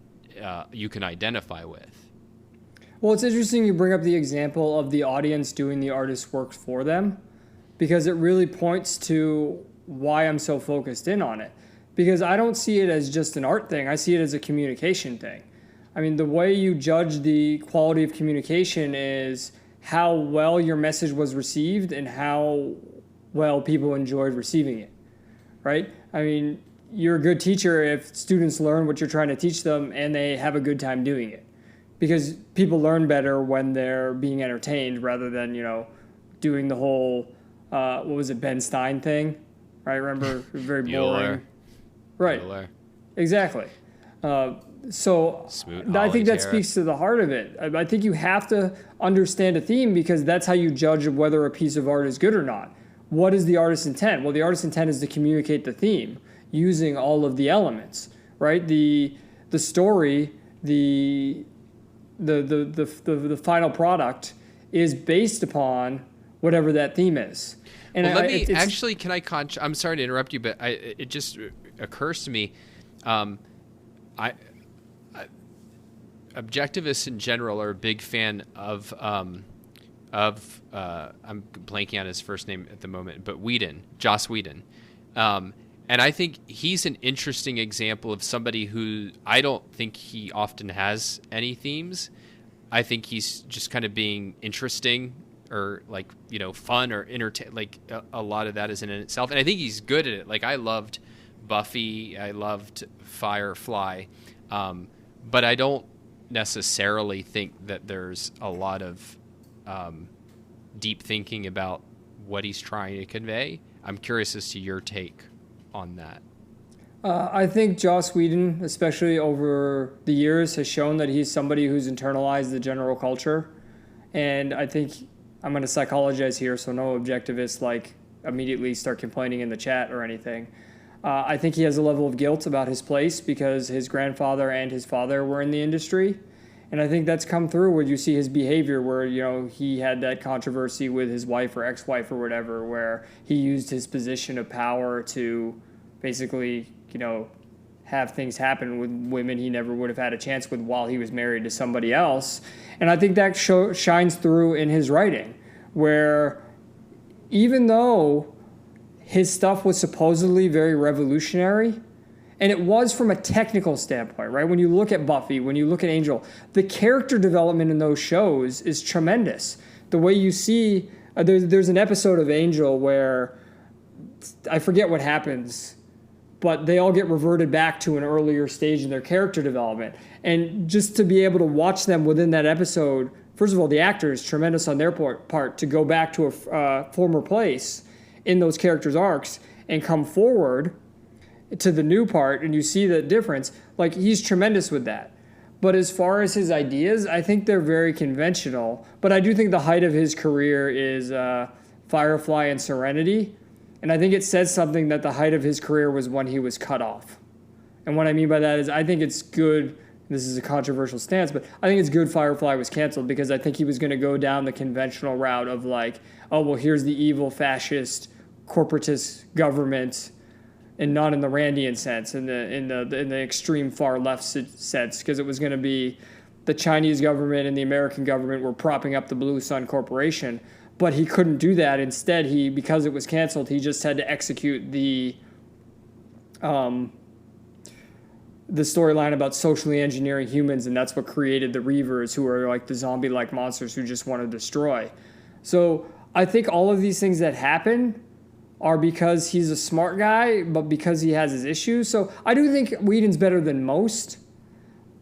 you can identify with. Well, it's interesting you bring up the example of the audience doing the artist's work for them, because it really points to why I'm so focused in on it. Because I don't see it as just an art thing. I see it as a communication thing. I mean, the way you judge the quality of communication is how well your message was received and how well people enjoyed receiving it, right? I mean, you're a good teacher if students learn what you're trying to teach them and they have a good time doing it. Because people learn better when they're being entertained rather than, doing the whole, Ben Stein thing, right? Remember, very boring. Right. Bueller. Exactly. So I think that speaks to the heart of it. I think you have to understand a theme because that's how you judge whether a piece of art is good or not. What is the artist's intent? Well, the artist's intent is to communicate the theme using all of the elements, right? The story, the final product is based upon whatever that theme is. And I'm sorry to interrupt you, but it just occurs to me, objectivists in general are a big fan of I'm blanking on his first name at the moment, but Joss Whedon. And I think he's an interesting example of somebody who I don't think he often has any themes. I think he's just kind of being interesting or fun or entertain. A lot of that is in itself. And I think he's good at it. Like I loved Buffy. I loved Firefly. But I don't necessarily think that there's a lot of deep thinking about what he's trying to convey. I'm curious as to your take on that. I think Joss Whedon, especially over the years, has shown that he's somebody who's internalized the general culture. And I think I'm going to psychologize here, so no objectivists immediately start complaining in the chat or anything. I think he has a level of guilt about his place because his grandfather and his father were in the industry. And I think that's come through where you see his behavior where, he had that controversy with his wife or ex-wife or whatever, where he used his position of power to basically, have things happen with women he never would have had a chance with while he was married to somebody else. And I think that shines through in his writing, where even though his stuff was supposedly very revolutionary, and it was from a technical standpoint, right? When you look at Buffy, when you look at Angel, the character development in those shows is tremendous. The way you see, there's an episode of Angel where I forget what happens, but they all get reverted back to an earlier stage in their character development. And just to be able to watch them within that episode, first of all, the actor is tremendous on their part to go back to a former place in those characters' arcs and come forward to the new part, and you see the difference. Like, he's tremendous with that. But as far as his ideas, I think they're very conventional. But I do think the height of his career is Firefly and Serenity. And I think it says something that the height of his career was when he was cut off. And what I mean by that is I think it's good, this is a controversial stance, but I think it's good Firefly was canceled because I think he was going to go down the conventional route of like, oh, well, here's the evil fascist corporatist government, and not in the Randian sense, in the extreme far left sense, because it was going to be the Chinese government and the American government were propping up the Blue Sun Corporation. But he couldn't do that. Instead, because it was canceled, he just had to execute the storyline about socially engineering humans, and that's what created the Reavers, who are like the zombie-like monsters who just want to destroy. So I think all of these things that happen are because he's a smart guy, but because he has his issues. So I do think Whedon's better than most,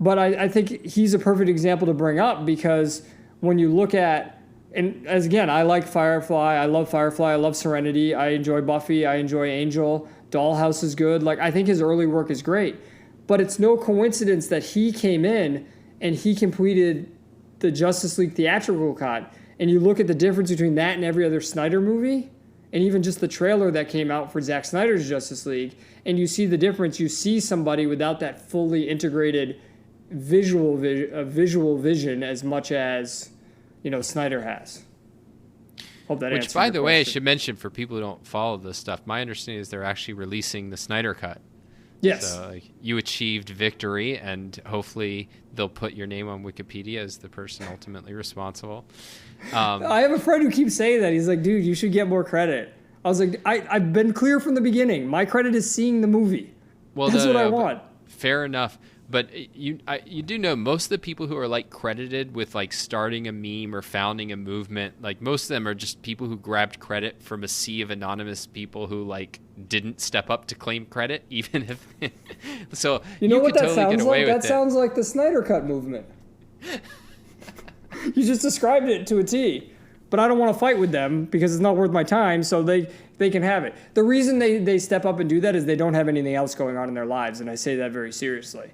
but I think he's a perfect example to bring up because when you look at, and as again, I like Firefly, I love Firefly, I love Serenity, I enjoy Buffy, I enjoy Angel, Dollhouse is good. Like, I think his early work is great, but it's no coincidence that he came in and he completed the Justice League theatrical cut, and you look at the difference between that and every other Snyder movie, and even just the trailer that came out for Zack Snyder's Justice League, and you see the difference. You see somebody without that fully integrated visual vision as much as, Snyder has. Hope that answers Which, by your the way, I question. should mention for people who don't follow this stuff, my understanding is they're actually releasing the Snyder Cut. Yes. So you achieved victory, and hopefully they'll put your name on Wikipedia as the person ultimately responsible. I have a friend who keeps saying that. He's like, dude, you should get more credit. I was like, I've been clear from the beginning. My credit is seeing the movie. Well, That's what I want. Fair enough. But you do know most of the people who are like credited with like starting a meme or founding a movement, like most of them are just people who grabbed credit from a sea of anonymous people who like didn't step up to claim credit, even if. So you know what could that totally sounds get away like? with That it. sounds like the Snyder Cut movement. You just described it to a T. But I don't want to fight with them because it's not worth my time, so they can have it. The reason they step up and do that is they don't have anything else going on in their lives, and I say that very seriously.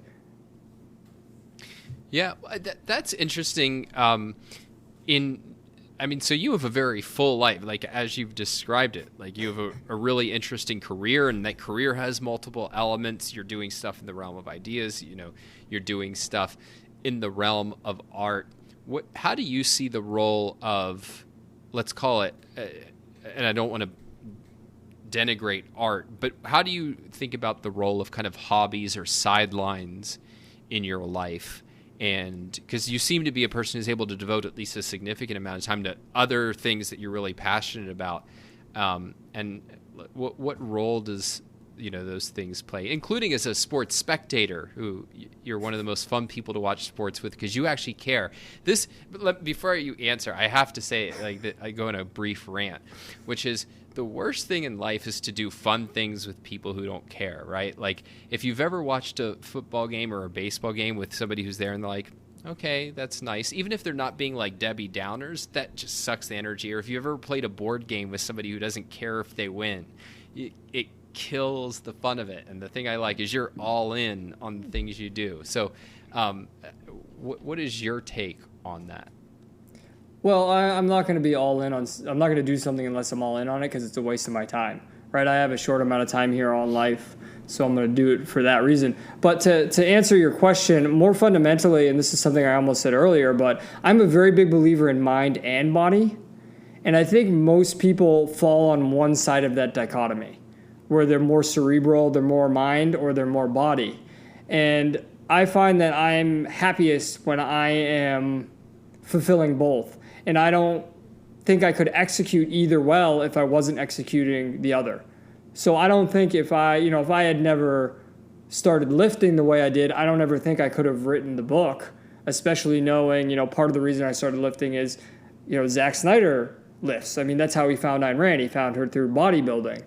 Yeah, that's interesting. So you have a very full life, like as you've described it. Like you have a really interesting career, and that career has multiple elements. You're doing stuff in the realm of ideas. You're doing stuff in the realm of art. How do you see the role of, let's call it, and I don't want to denigrate art, but how do you think about the role of kind of hobbies or sidelines in your life? And because you seem to be a person who's able to devote at least a significant amount of time to other things that you're really passionate about, and what role does those things play, including as a sports spectator, who you're one of the most fun people to watch sports with because you actually care. Before you answer, I have to say, like, that I go on a brief rant, which is the worst thing in life is to do fun things with people who don't care, right? Like, if you've ever watched a football game or a baseball game with somebody who's there and they're like, okay, that's nice, even if they're not being like Debbie Downers, that just sucks the energy. Or if you ever played a board game with somebody who doesn't care if they win, it kills the fun of it. And the thing I like is you're all in on the things you do. So what is your take on that? Well, I'm not going to be all in on. I'm not going to do something unless I'm all in on it because it's a waste of my time. right? I have a short amount of time here on life, so I'm going to do it for that reason. But to answer your question more fundamentally, and this is something I almost said earlier, but I'm a very big believer in mind and body. And I think most people fall on one side of that dichotomy, where they're more cerebral, they're more mind, or they're more body. And I find that I'm happiest when I am fulfilling both. And I don't think I could execute either well if I wasn't executing the other. So I don't think if I had never started lifting the way I did, I don't ever think I could have written the book, especially knowing, part of the reason I started lifting is, Zack Snyder lifts. I mean, that's how he found Ayn Rand. He found her through bodybuilding.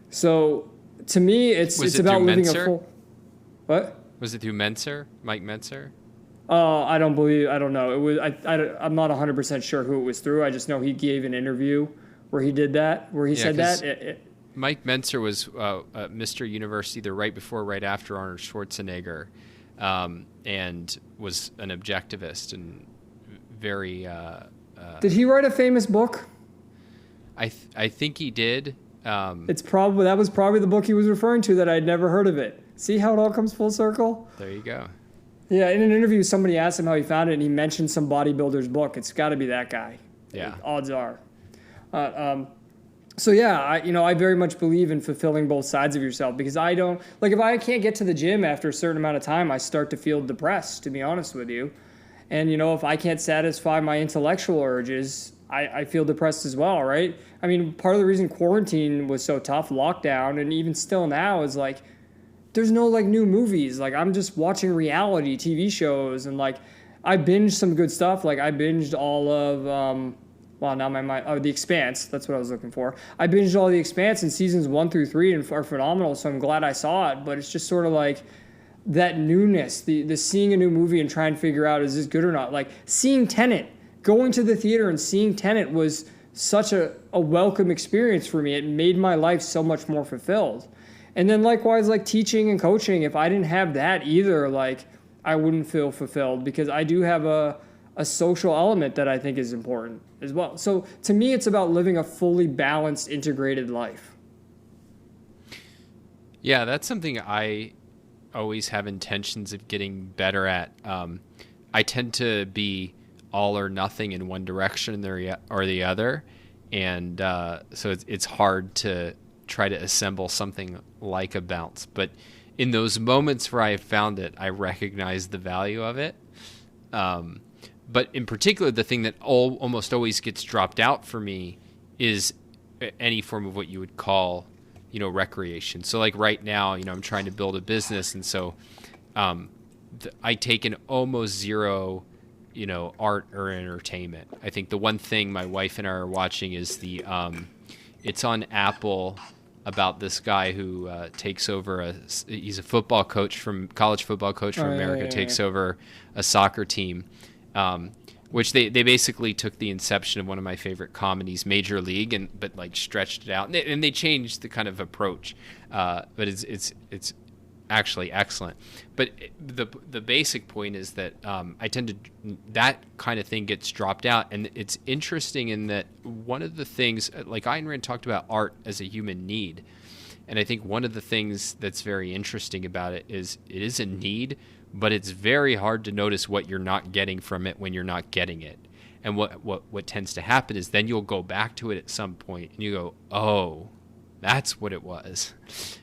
So to me, it's about living a full... What? Was it through Menser, Mike Menser? I don't know. It was. I'm not 100% sure who it was through. I just know he gave an interview where he did that, where he said that. Mike Menser was Mr. Universe either right before or right after Arnold Schwarzenegger, and was an objectivist and very... did he write a famous book? I think he did. That was probably the book he was referring to that I'd never heard of it. See how it all comes full circle? There you go. Yeah, in an interview, somebody asked him how he found it, and he mentioned some bodybuilder's book. It's got to be that guy. Yeah. Odds are. So yeah, I very much believe in fulfilling both sides of yourself, because I don't, if I can't get to the gym after a certain amount of time, I start to feel depressed, to be honest with you. And, if I can't satisfy my intellectual urges, I feel depressed as well, right? I mean, part of the reason quarantine was so tough, lockdown, and even still now is there's no new movies. I'm just watching reality TV shows, and I binged some good stuff. I binged all of, now my mind, The Expanse. That's what I was looking for. I binged all The Expanse, and seasons 1 through 3 and are phenomenal. So I'm glad I saw it, but it's just sort of that newness, the seeing a new movie and trying to figure out, is this good or not? Seeing Tenet, going to the theater and seeing Tenet was such a welcome experience for me. It made my life so much more fulfilled. And then likewise, teaching and coaching, if I didn't have that either, I wouldn't feel fulfilled, because I do have a social element that I think is important as well. So to me, it's about living a fully balanced, integrated life. Yeah, that's something I always have intentions of getting better at. I tend to be all or nothing in one direction or the other. And so it's hard to try to assemble something like a bounce. But in those moments where I found it, I recognize the value of it. But in particular, the thing that almost always gets dropped out for me is any form of what you would call, recreation. So right now, I'm trying to build a business. And so I take an almost zero, art or entertainment. I think the one thing my wife and I are watching is it's on Apple, about this guy who takes over he's a football coach college football coach from America, takes over a soccer team, which they basically took the inception of one of my favorite comedies, Major League, but stretched it out, and they changed the kind of approach, but it's actually excellent. But the basic point is that I tend to, that kind of thing gets dropped out, and it's interesting in that one of the things, Ayn Rand talked about art as a human need, and I think one of the things that's very interesting about it is a need, but it's very hard to notice what you're not getting from it when you're not getting it. And what tends to happen is then you'll go back to it at some point and you go, oh, that's what it was.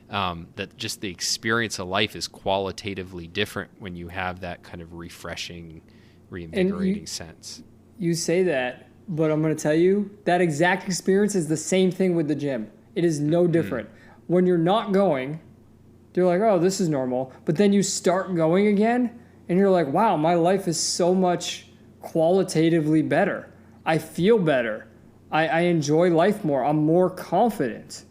That just the experience of life is qualitatively different when you have that kind of refreshing, reinvigorating sense. You say that, but I'm going to tell you that exact experience is the same thing with the gym. It is no different. When you're not going, you're like, oh, this is normal. But then you start going again, and you're like, wow, my life is so much qualitatively better. I feel better. I enjoy life more. I'm more confident.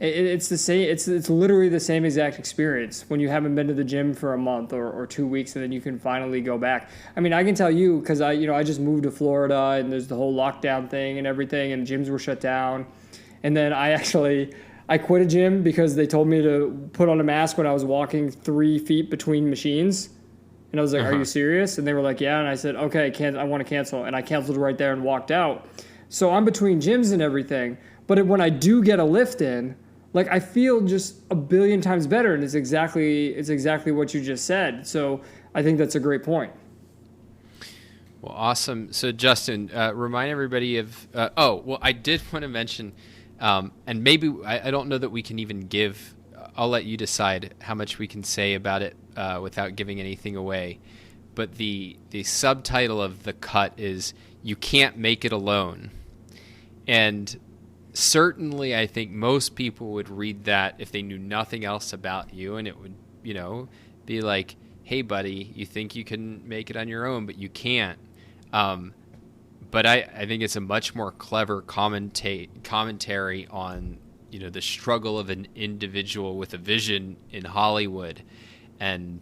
It's the same. It's literally the same exact experience when you haven't been to the gym for a month or 2 weeks, and then you can finally go back. I mean, I can tell you, because I just moved to Florida, and there's the whole lockdown thing and everything, and gyms were shut down. And then I quit a gym because they told me to put on a mask when I was walking 3 feet between machines. And I was like, are you serious? And they were like, yeah. And I said, okay, I want to cancel. And I canceled right there and walked out. So I'm between gyms and everything. But when I do get a lift in, like I feel just a billion times better, and it's exactly what you just said. So I think that's a great point. Well, awesome. So Justin, remind everybody of. I did want to mention, and maybe I don't know that we can even give. I'll let you decide how much we can say about it without giving anything away. But the subtitle of the cut is "You Can't Make It Alone," and certainly I think most people would read that if they knew nothing else about you, and it would be like, "Hey, buddy, you think you can make it on your own, but you can't." But I think it's a much more clever commentary on the struggle of an individual with a vision in Hollywood, and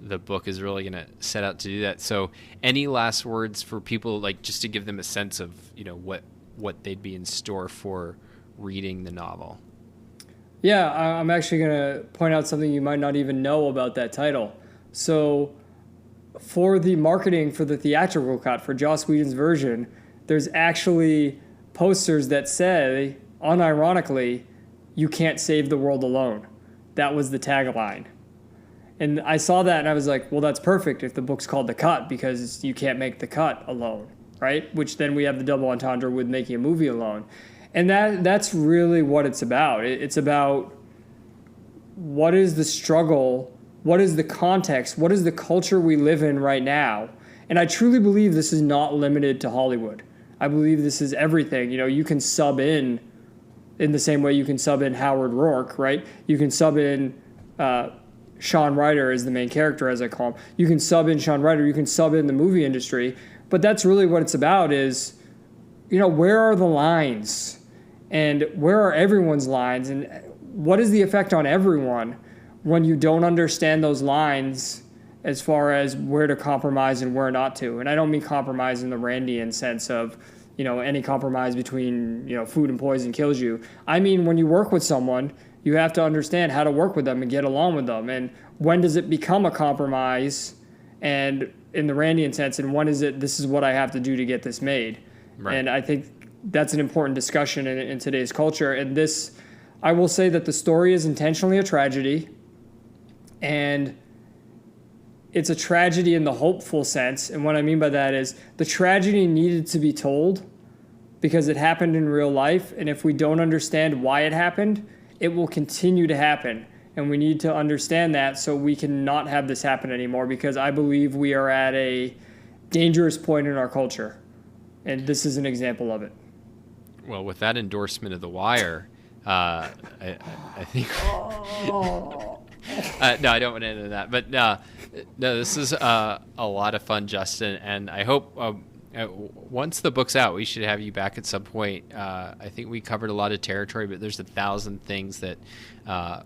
the book is really going to set out to do that. So any last words for people, like just to give them a sense of what they'd be in store for reading the novel? Yeah, I'm actually going to point out something you might not even know about that title. So for the marketing for the theatrical cut, for Joss Whedon's version, there's actually posters that say, unironically, "You can't save the world alone." That was the tagline. And I saw that and I was like, well, that's perfect if the book's called The Cut, because you can't make the cut alone, right? Which then we have the double entendre with making a movie alone. And that's really what it's about. It's about what is the struggle, what is the context, what is the culture we live in right now. And I truly believe this is not limited to Hollywood. I believe this is everything. You can sub in the same way you can sub in Howard Rourke, right? You can sub in Sean Ryder as the main character, as I call him. You can sub in Sean Ryder. You can sub in the movie industry. But that's really what it's about is, where are the lines? And where are everyone's lines? And what is the effect on everyone when you don't understand those lines as far as where to compromise and where not to? And I don't mean compromise in the Randian sense of, any compromise between, food and poison kills you. I mean, when you work with someone, you have to understand how to work with them and get along with them. And when does it become a compromise, and in the Randian sense, and when is it, this is what I have to do to get this made? Right. And I think that's an important discussion in today's culture. And this, I will say that the story is intentionally a tragedy, and it's a tragedy in the hopeful sense. And what I mean by that is the tragedy needed to be told because it happened in real life. And if we don't understand why it happened, it will continue to happen. And we need to understand that so we can not have this happen anymore, because I believe we are at a dangerous point in our culture. And this is an example of it. Well, with that endorsement of The Wire, I think... no, I don't want to end on that. But no, this is a lot of fun, Justin. And I hope once the book's out, we should have you back at some point. I think we covered a lot of territory, but there's 1,000 things that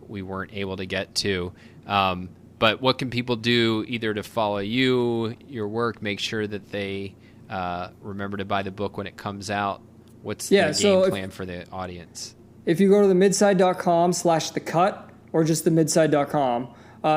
we weren't able to get to. But what can people do either to follow you, your work, make sure that they remember to buy the book when it comes out? What's the game plan for the audience? If you go to the midside.com/thecut, or just the midside.com,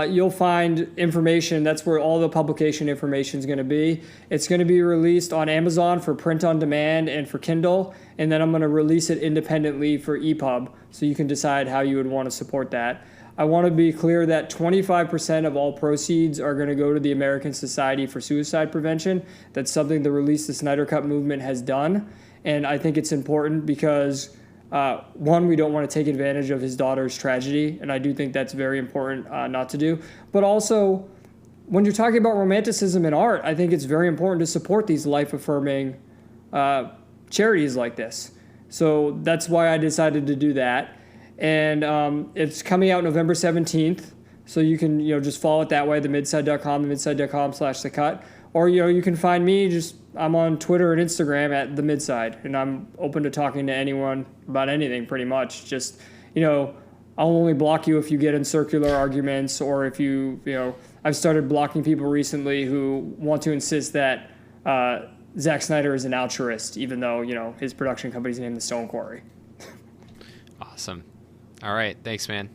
you'll find information. That's where all the publication information is going to be. It's going to be released on Amazon for print on demand and for Kindle, and then I'm going to release it independently for EPUB, so you can decide how you would want to support that. I want to be clear that 25% of all proceeds are going to go to the American Society for Suicide Prevention. That's something the Release the Snyder Cut movement has done, and I think it's important because one, we don't want to take advantage of his daughter's tragedy, and I do think that's very important not to do. But also, when you're talking about romanticism in art, I think it's very important to support these life-affirming charities like this. So that's why I decided to do that. And it's coming out November 17th, so you can just follow it that way, the midside.com, the midside.com/thecut. Or you can find me, I'm on Twitter and Instagram at the Midside, and I'm open to talking to anyone about anything pretty much. Just, I'll only block you if you get in circular arguments, or if I've started blocking people recently who want to insist that Zack Snyder is an altruist, even though, his production company's named the Stone Quarry. Awesome. All right. Thanks, man.